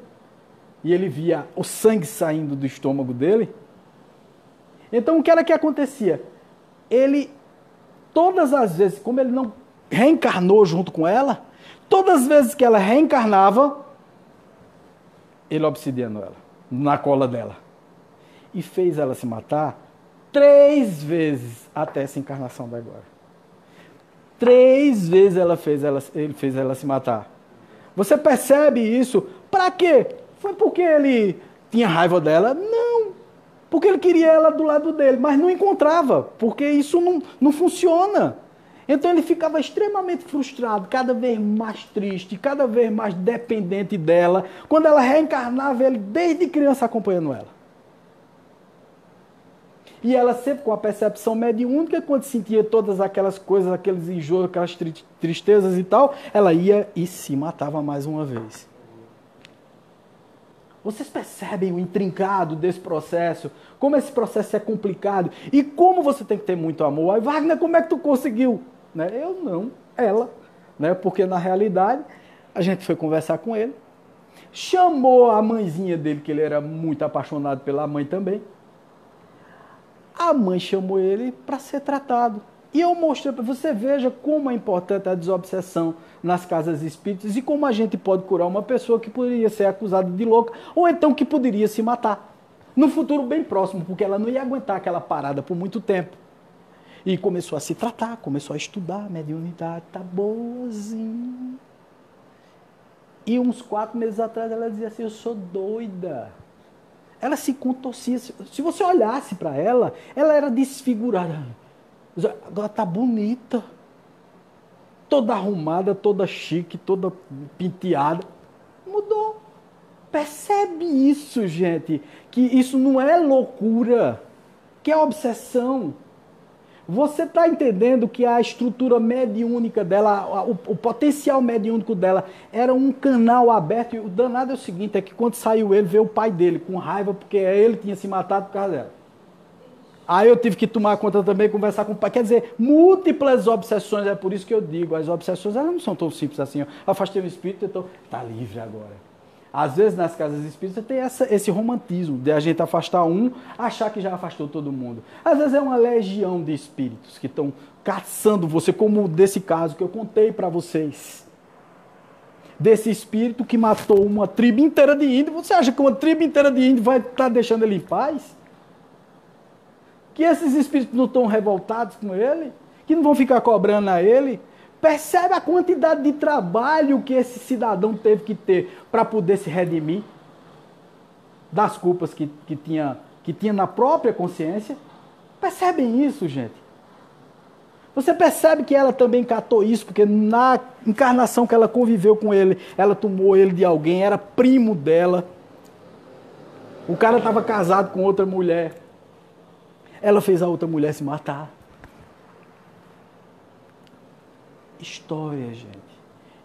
e ele via o sangue saindo do estômago dele. Então, o que era que acontecia? Ele, todas as vezes, como ele não reencarnou junto com ela, todas as vezes que ela reencarnava, ele obsidiando ela. na cola dela. E fez ela se matar 3 vezes até essa encarnação da agora. 3 vezes ele fez ela se matar. Você percebe isso? Para quê? Foi porque ele tinha raiva dela? Não. Porque ele queria ela do lado dele, mas não encontrava, porque isso não funciona. Então ele ficava extremamente frustrado, cada vez mais triste, cada vez mais dependente dela. Quando ela reencarnava, ele desde criança acompanhando ela. E ela sempre com a percepção mediúnica, quando sentia todas aquelas coisas, aqueles enjoos, aquelas tristezas e tal, ela ia e se matava mais uma vez. Vocês percebem o intrincado desse processo? Como esse processo é complicado? E como você tem que ter muito amor? Aí, Wagner, como é que tu conseguiu? Né? Eu não, ela. Né? Porque na realidade, a gente foi conversar com ele, chamou a mãezinha dele, que ele era muito apaixonado pela mãe também. A mãe chamou ele para ser tratado. E eu mostrei para você, veja como é importante a desobsessão nas casas espíritas e como a gente pode curar uma pessoa que poderia ser acusada de louca ou então que poderia se matar. No futuro bem próximo, porque ela não ia aguentar aquela parada por muito tempo. E começou a se tratar, começou a estudar, mediunidade, tá boazinha. E uns 4 meses atrás ela dizia assim, eu sou doida. Ela se contorcia. Se você olhasse para ela, ela era desfigurada. Agora tá bonita. Toda arrumada, toda chique, toda penteada. Mudou. Percebe isso, gente. Que isso não é loucura. Que é obsessão. Você está entendendo que a estrutura mediúnica dela, o potencial mediúnico dela era um canal aberto. E o danado é o seguinte, é que quando saiu ele, veio o pai dele com raiva, porque ele tinha se matado por causa dela. Aí eu tive que tomar conta também, conversar com o pai. Quer dizer, múltiplas obsessões, é por isso que eu digo, as obsessões elas não são tão simples assim. Eu afastei o espírito, então está livre agora. Às vezes nas casas espíritas tem esse romantismo de a gente afastar um, achar que já afastou todo mundo. Às vezes é uma legião de espíritos que estão caçando você, como desse caso que eu contei para vocês. Desse espírito que matou uma tribo inteira de índio. Você acha que uma tribo inteira de índio vai estar deixando ele em paz? Que esses espíritos não estão revoltados com ele? Que não vão ficar cobrando a ele? Percebe a quantidade de trabalho que esse cidadão teve que ter para poder se redimir das culpas que tinha na própria consciência? Percebem isso, gente? Você percebe que ela também catou isso, porque na encarnação que ela conviveu com ele, ela tomou ele de alguém, era primo dela. O cara estava casado com outra mulher. Ela fez a outra mulher se matar. História, gente.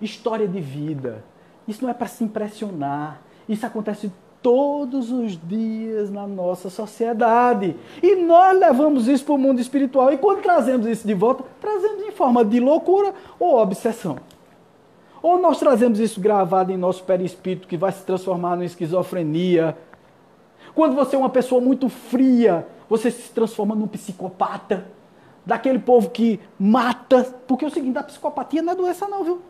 História de vida. Isso não é para se impressionar. Isso acontece todos os dias na nossa sociedade. E nós levamos isso para o mundo espiritual. E quando trazemos isso de volta, trazemos em forma de loucura ou obsessão. Ou nós trazemos isso gravado em nosso perispírito, que vai se transformar em esquizofrenia. Quando você é uma pessoa muito fria, você se transforma num psicopata. Daquele povo que mata. Porque é o seguinte, a psicopatia não é doença não, viu?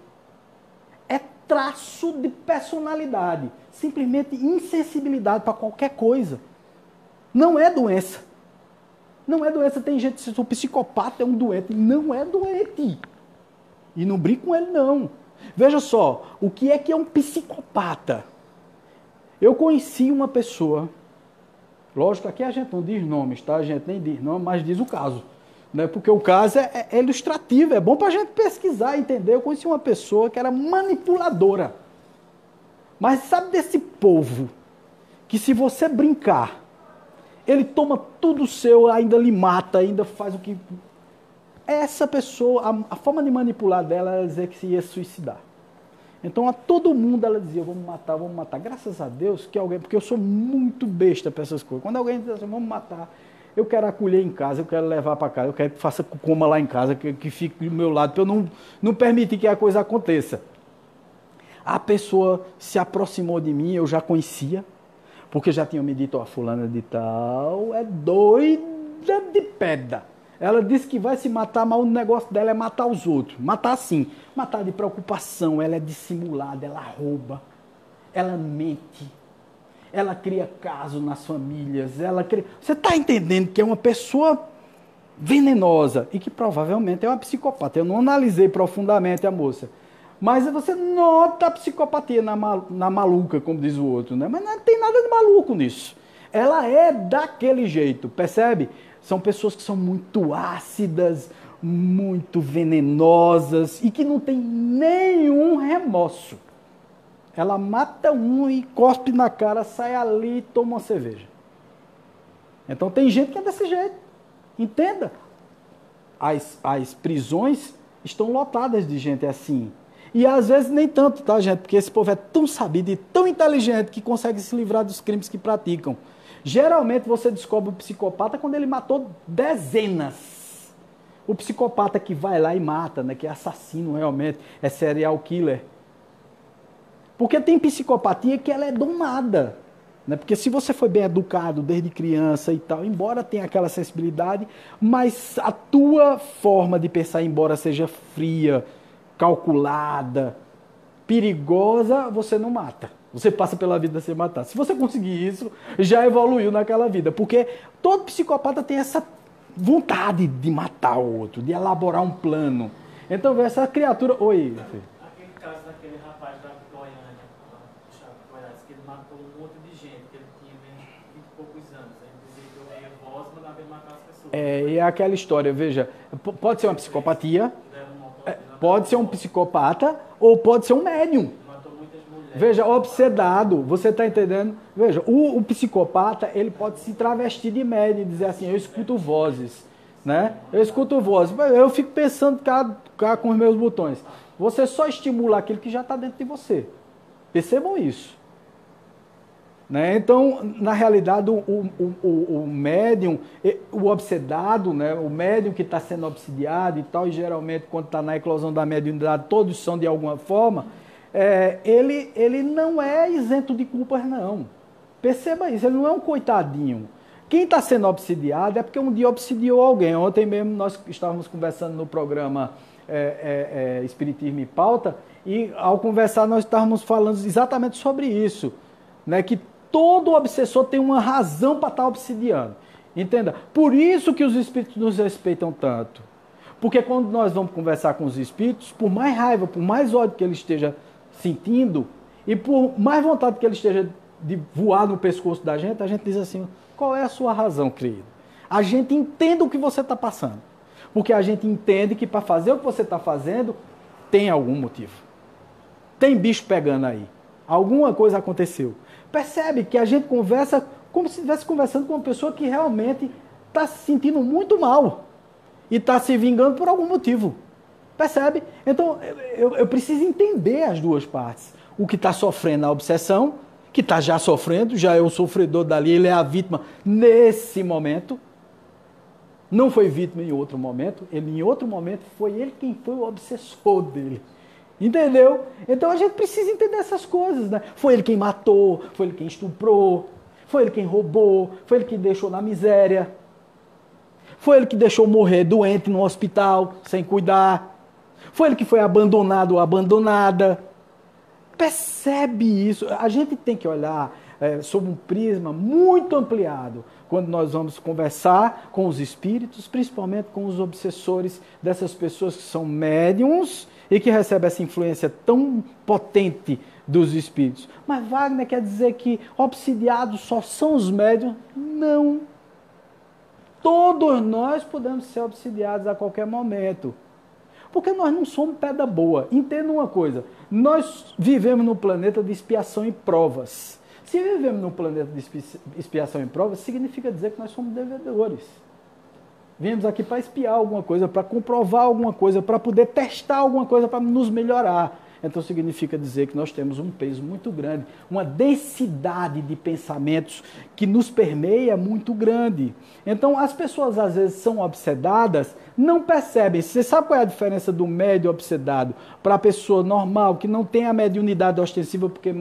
É traço de personalidade. Simplesmente insensibilidade para qualquer coisa. Não é doença. Não é doença. Tem gente que diz, o psicopata é um doente. Não é doente. E não brinque com ele, não. Veja só, o que é um psicopata? Eu conheci uma pessoa, lógico, aqui a gente não diz nomes, tá? A gente nem diz nome, mas diz o caso. Né? Porque o caso é ilustrativo, é bom para a gente pesquisar e entender. Eu conheci uma pessoa que era manipuladora. Mas sabe desse povo que se você brincar, ele toma tudo seu, ainda lhe mata, ainda faz o que... Essa pessoa, a forma de manipular dela era dizer que se ia suicidar. Então a todo mundo ela dizia, vamos matar. Graças a Deus que alguém, porque eu sou muito besta para essas coisas. Quando alguém diz assim, vamos matar, eu quero acolher em casa, eu quero levar para casa, eu quero que faça coma lá em casa, que fique do meu lado, para eu não permitir que a coisa aconteça. A pessoa se aproximou de mim, eu já conhecia, porque já tinham me dito, ó, fulana de tal, é doida de pedra. Ela disse que vai se matar, mas o negócio dela é matar os outros. Matar assim, matar de preocupação, ela é dissimulada, ela rouba, ela mente. ela cria casos nas famílias, ela cria... Você está entendendo que é uma pessoa venenosa e que provavelmente é uma psicopata. Eu não analisei profundamente a moça, mas você nota a psicopatia na maluca, como diz o outro, né? Mas não tem nada de maluco nisso. Ela é daquele jeito, percebe? São pessoas que são muito ácidas, muito venenosas e que não tem nenhum remorso. Ela mata um e cospe na cara, sai ali e toma uma cerveja. Então tem gente que é desse jeito. Entenda. As prisões estão lotadas de gente assim. E às vezes nem tanto, tá, gente? Porque esse povo é tão sabido e tão inteligente que consegue se livrar dos crimes que praticam. Geralmente você descobre o psicopata quando ele matou dezenas. O psicopata que vai lá e mata, né? Que é assassino realmente, é serial killer. Porque tem psicopatia que ela é domada. Né? Porque se você foi bem educado desde criança e tal, embora tenha aquela sensibilidade, mas a tua forma de pensar, embora seja fria, calculada, perigosa, você não mata. Você passa pela vida sem matar. Se você conseguir isso, já evoluiu naquela vida. Porque todo psicopata tem essa vontade de matar o outro, de elaborar um plano. Então, essa criatura... Oi, filho. Aquele caso daquele rapaz da Goiânia, que ele matou um monte de gente, que ele tinha 20 e poucos anos. Ele dizia que eu ouvia voz, mandava ele matar as pessoas. É aquela história, veja, pode ser uma psicopatia, pode ser um psicopata ou pode ser um médium. Veja, obsedado, você está entendendo? Veja, o psicopata, ele pode se travestir de médium e dizer assim, eu escuto vozes, né? Eu escuto vozes, eu fico pensando cá com os meus botões. Você só estimula aquilo que já está dentro de você. Percebam isso. Né? Então, na realidade, o médium, o obsedado, né? O médium que está sendo obsidiado e tal, e geralmente quando está na eclosão da mediunidade, todos são de alguma forma... ele não é isento de culpas, não. Perceba isso, ele não é um coitadinho. Quem está sendo obsidiado é porque um dia obsidiou alguém. Ontem mesmo nós estávamos conversando no programa Espiritismo em Pauta, e ao conversar nós estávamos falando exatamente sobre isso, né? Que todo obsessor tem uma razão para estar obsidiando. Entenda? Por isso que os espíritos nos respeitam tanto. Porque quando nós vamos conversar com os espíritos, por mais raiva, por mais ódio que ele esteja sentindo, e por mais vontade que ele esteja de voar no pescoço da gente, a gente diz assim, qual é a sua razão, querido? A gente entende o que você está passando. Porque a gente entende que para fazer o que você está fazendo, tem algum motivo. Tem bicho pegando aí. Alguma coisa aconteceu. Percebe que a gente conversa como se estivesse conversando com uma pessoa que realmente está se sentindo muito mal. E está se vingando por algum motivo. Percebe? Então, eu preciso entender as duas partes. O que está sofrendo a obsessão, que está já sofrendo, já é o sofredor dali, ele é a vítima nesse momento. Não foi vítima em outro momento, em outro momento foi ele quem foi o obsessor dele. Entendeu? Então a gente precisa entender essas coisas, né? Foi ele quem matou, foi ele quem estuprou, foi ele quem roubou, foi ele quem deixou na miséria. Foi ele que deixou morrer doente no hospital, sem cuidar. Foi ele que foi abandonado ou abandonada. Percebe isso? A gente tem que olhar sob um prisma muito ampliado quando nós vamos conversar com os espíritos, principalmente com os obsessores dessas pessoas que são médiums e que recebem essa influência tão potente dos espíritos. Mas Wagner quer dizer que obsidiados só são os médiums? Não. Todos nós podemos ser obsidiados a qualquer momento. Porque nós não somos pedra boa. Entenda uma coisa, nós vivemos num planeta de expiação e provas. Se vivemos num planeta de expiação e provas, significa dizer que nós somos devedores. Viemos aqui para espiar alguma coisa, para comprovar alguma coisa, para poder testar alguma coisa, para nos melhorar. Então significa dizer que nós temos um peso muito grande, uma densidade de pensamentos que nos permeia muito grande. Então as pessoas às vezes são obsedadas, não percebem. Você sabe qual é a diferença do médium obsedado para a pessoa normal, que não tem a mediunidade ostensiva, porque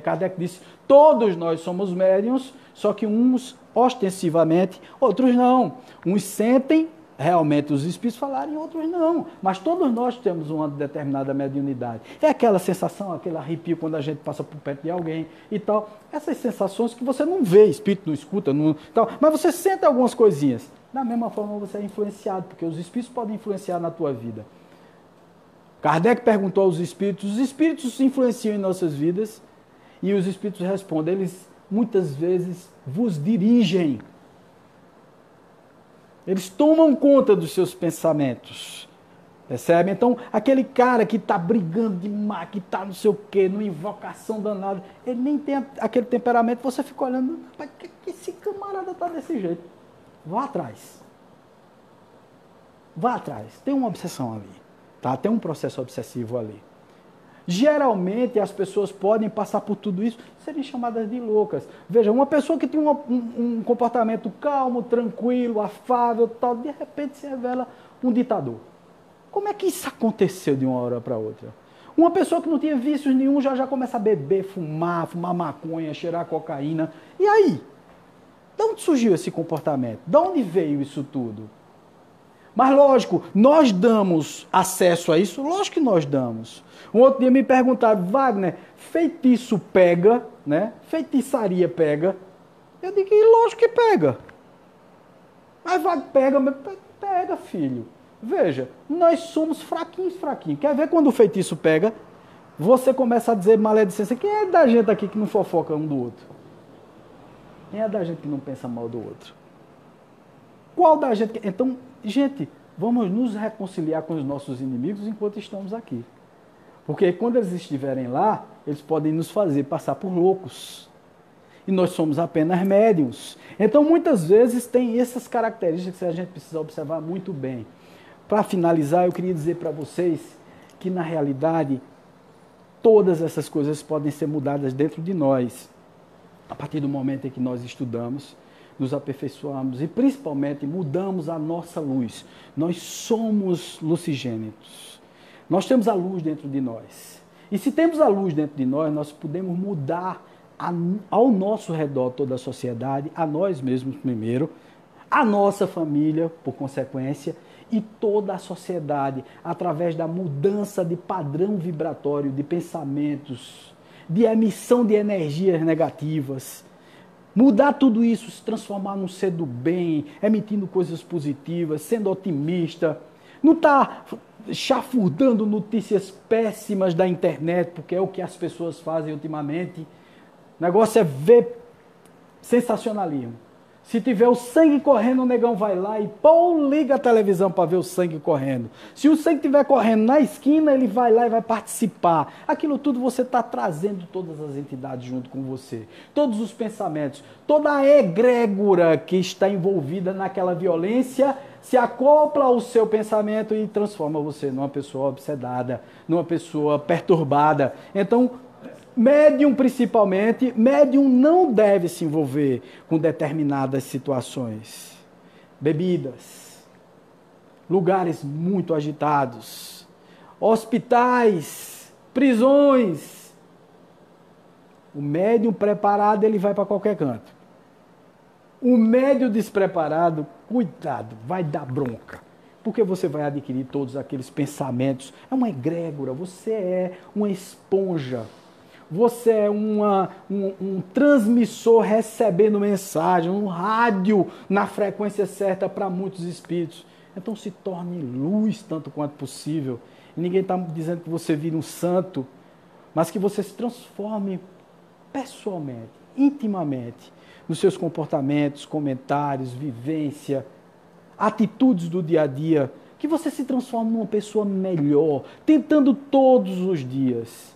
Kardec disse, todos nós somos médiuns, só que uns ostensivamente, outros não. Uns sentem, realmente os espíritos falarem, outros não. Mas todos nós temos uma determinada mediunidade. É aquela sensação, aquele arrepio quando a gente passa por perto de alguém e tal. Essas sensações que você não vê, espírito não escuta, não, tal, mas você sente algumas coisinhas. Da mesma forma você é influenciado, porque os espíritos podem influenciar na tua vida. Kardec perguntou aos espíritos, os espíritos influenciam em nossas vidas? E os espíritos respondem, eles muitas vezes vos dirigem. Eles tomam conta dos seus pensamentos. Percebe? Então, aquele cara que está brigando demais, que está não sei o quê, numa invocação danada, ele nem tem aquele temperamento, você fica olhando, rapaz, que esse camarada está desse jeito? Vá atrás. Vá atrás. Tem uma obsessão ali. Tá? Tem um processo obsessivo ali. Geralmente, as pessoas podem passar por tudo isso, serem chamadas de loucas. Veja, uma pessoa que tem um comportamento calmo, tranquilo, afável, tal, de repente se revela um ditador. Como é que isso aconteceu de uma hora para outra? Uma pessoa que não tinha vícios nenhum já começa a beber, fumar maconha, cheirar cocaína. E aí? De onde surgiu esse comportamento? De onde veio isso tudo? Mas lógico, nós damos acesso a isso? Lógico que nós damos. Um outro dia me perguntaram, Wagner, feitiço pega, né? Feitiçaria pega? Eu digo, lógico que pega. Mas Wagner, pega, filho. Veja, nós somos fraquinhos. Quer ver quando o feitiço pega? Você começa a dizer maledicência. Quem é da gente aqui que não fofoca um do outro? Quem é da gente que não pensa mal do outro? Qual da gente? Então, gente, vamos nos reconciliar com os nossos inimigos enquanto estamos aqui. Porque quando eles estiverem lá, eles podem nos fazer passar por loucos. E nós somos apenas médiuns. Então, muitas vezes, tem essas características que a gente precisa observar muito bem. Para finalizar, eu queria dizer para vocês que, na realidade, todas essas coisas podem ser mudadas dentro de nós. A partir do momento em que nós estudamos, nos aperfeiçoamos e, principalmente, mudamos a nossa luz. Nós somos lucigênitos. Nós temos a luz dentro de nós. E se temos a luz dentro de nós, nós podemos mudar ao nosso redor toda a sociedade, a nós mesmos primeiro, a nossa família, por consequência, e toda a sociedade, através da mudança de padrão vibratório, de pensamentos, de emissão de energias negativas. Mudar tudo isso, se transformar num ser do bem, emitindo coisas positivas, sendo otimista. Não está chafurdando notícias péssimas da internet, porque é o que as pessoas fazem ultimamente. O negócio é ver sensacionalismo. Se tiver o sangue correndo, o negão vai lá e liga a televisão para ver o sangue correndo. Se o sangue estiver correndo na esquina, ele vai lá e vai participar. Aquilo tudo você está trazendo todas as entidades junto com você. Todos os pensamentos, toda a egrégora que está envolvida naquela violência se acopla ao seu pensamento e transforma você numa pessoa obsedada, numa pessoa perturbada. Então, médium principalmente, médium não deve se envolver com determinadas situações. Bebidas, lugares muito agitados, hospitais, prisões. O médium preparado, ele vai para qualquer canto. O médium despreparado, cuidado, vai dar bronca. Porque você vai adquirir todos aqueles pensamentos. É uma egrégora, você é uma esponja. Você é um transmissor recebendo mensagem, um rádio na frequência certa para muitos espíritos. Então se torne luz tanto quanto possível. E ninguém está dizendo que você vire um santo, mas que você se transforme pessoalmente, intimamente, nos seus comportamentos, comentários, vivência, atitudes do dia a dia, que você se transforme numa pessoa melhor, tentando todos os dias.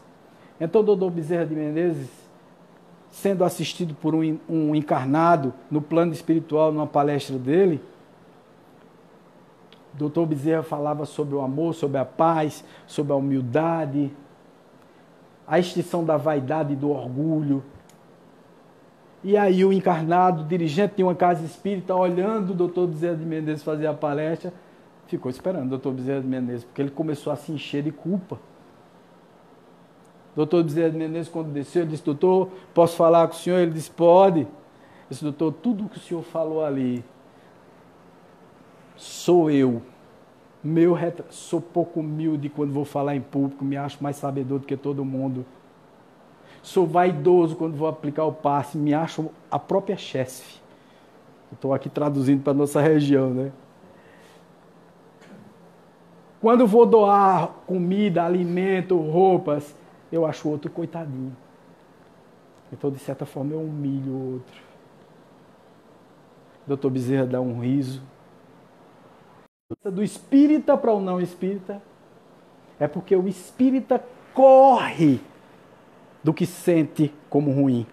Então, Dr. Bezerra de Menezes, sendo assistido por um encarnado no plano espiritual, numa palestra dele, Dr. Bezerra falava sobre o amor, sobre a paz, sobre a humildade, a extinção da vaidade e do orgulho. E aí o encarnado, dirigente de uma casa espírita, olhando o Dr. Bezerra de Menezes fazer a palestra, ficou esperando o Dr. Bezerra de Menezes, porque ele começou a se encher de culpa. Doutor Bezerra de Menezes, quando desceu, ele disse, doutor, posso falar com o senhor? Ele disse, pode. Eu disse, doutor, tudo que o senhor falou ali sou eu. Sou pouco humilde quando vou falar em público, me acho mais sabedor do que todo mundo. Sou vaidoso quando vou aplicar o passe, me acho a própria chefe. Estou aqui traduzindo para a nossa região, né? Quando vou doar comida, alimento, roupas, eu acho o outro coitadinho. Então, de certa forma, eu humilho o outro. Dr. Bezerra dá um riso. Do espírita para o não espírita é porque o espírita corre do que sente como ruim.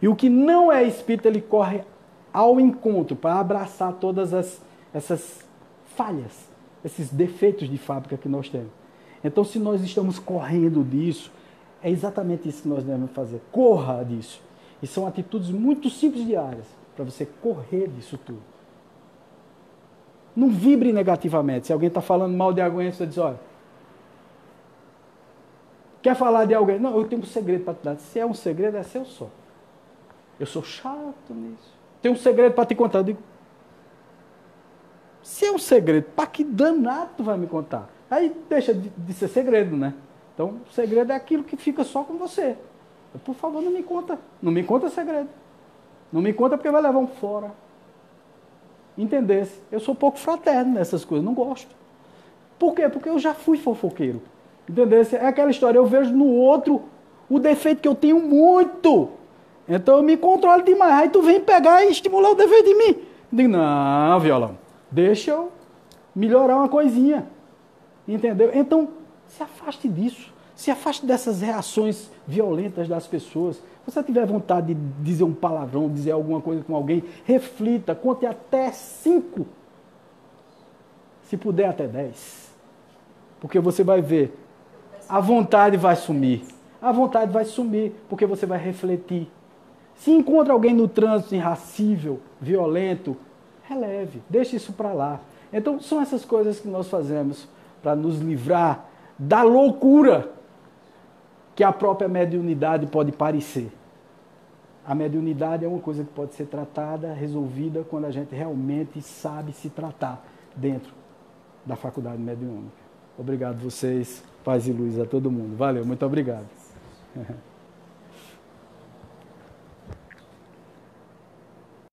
E o que não é espírita, ele corre ao encontro para abraçar todas essas falhas, esses defeitos de fábrica que nós temos. Então, se nós estamos correndo disso, é exatamente isso que nós devemos fazer. Corra disso. E são atitudes muito simples diárias para você correr disso tudo. Não vibre negativamente. Se alguém está falando mal de alguém, você diz, olha, quer falar de alguém? Não, eu tenho um segredo para te dar. Se é um segredo, é seu só. Eu sou chato nisso. Tenho um segredo para te contar. Eu digo, se é um segredo, para que danado tu vai me contar? Aí deixa de ser segredo, né? Então, o segredo é aquilo que fica só com você. Por favor, não me conta. Não me conta segredo. Não me conta porque vai levar um fora. Entendesse? Eu sou pouco fraterno nessas coisas, não gosto. Por quê? Porque eu já fui fofoqueiro. Entendesse? É aquela história, eu vejo no outro o defeito que eu tenho muito. Então eu me controlo demais. Aí tu vem pegar e estimular o defeito em mim. Eu digo, não, Violão, deixa eu melhorar uma coisinha. Entendeu? Então, se afaste disso. Se afaste dessas reações violentas das pessoas. Se você tiver vontade de dizer um palavrão, dizer alguma coisa com alguém, reflita, conte até 5. Se puder, até 10. Porque você vai ver, a vontade vai sumir. A vontade vai sumir, porque você vai refletir. Se encontra alguém no trânsito irracível, violento, releve, deixe isso para lá. Então, são essas coisas que nós fazemos para nos livrar da loucura que a própria mediunidade pode parecer. A mediunidade é uma coisa que pode ser tratada, resolvida, quando a gente realmente sabe se tratar dentro da faculdade mediúnica. Obrigado vocês, paz e luz a todo mundo. Valeu, muito obrigado.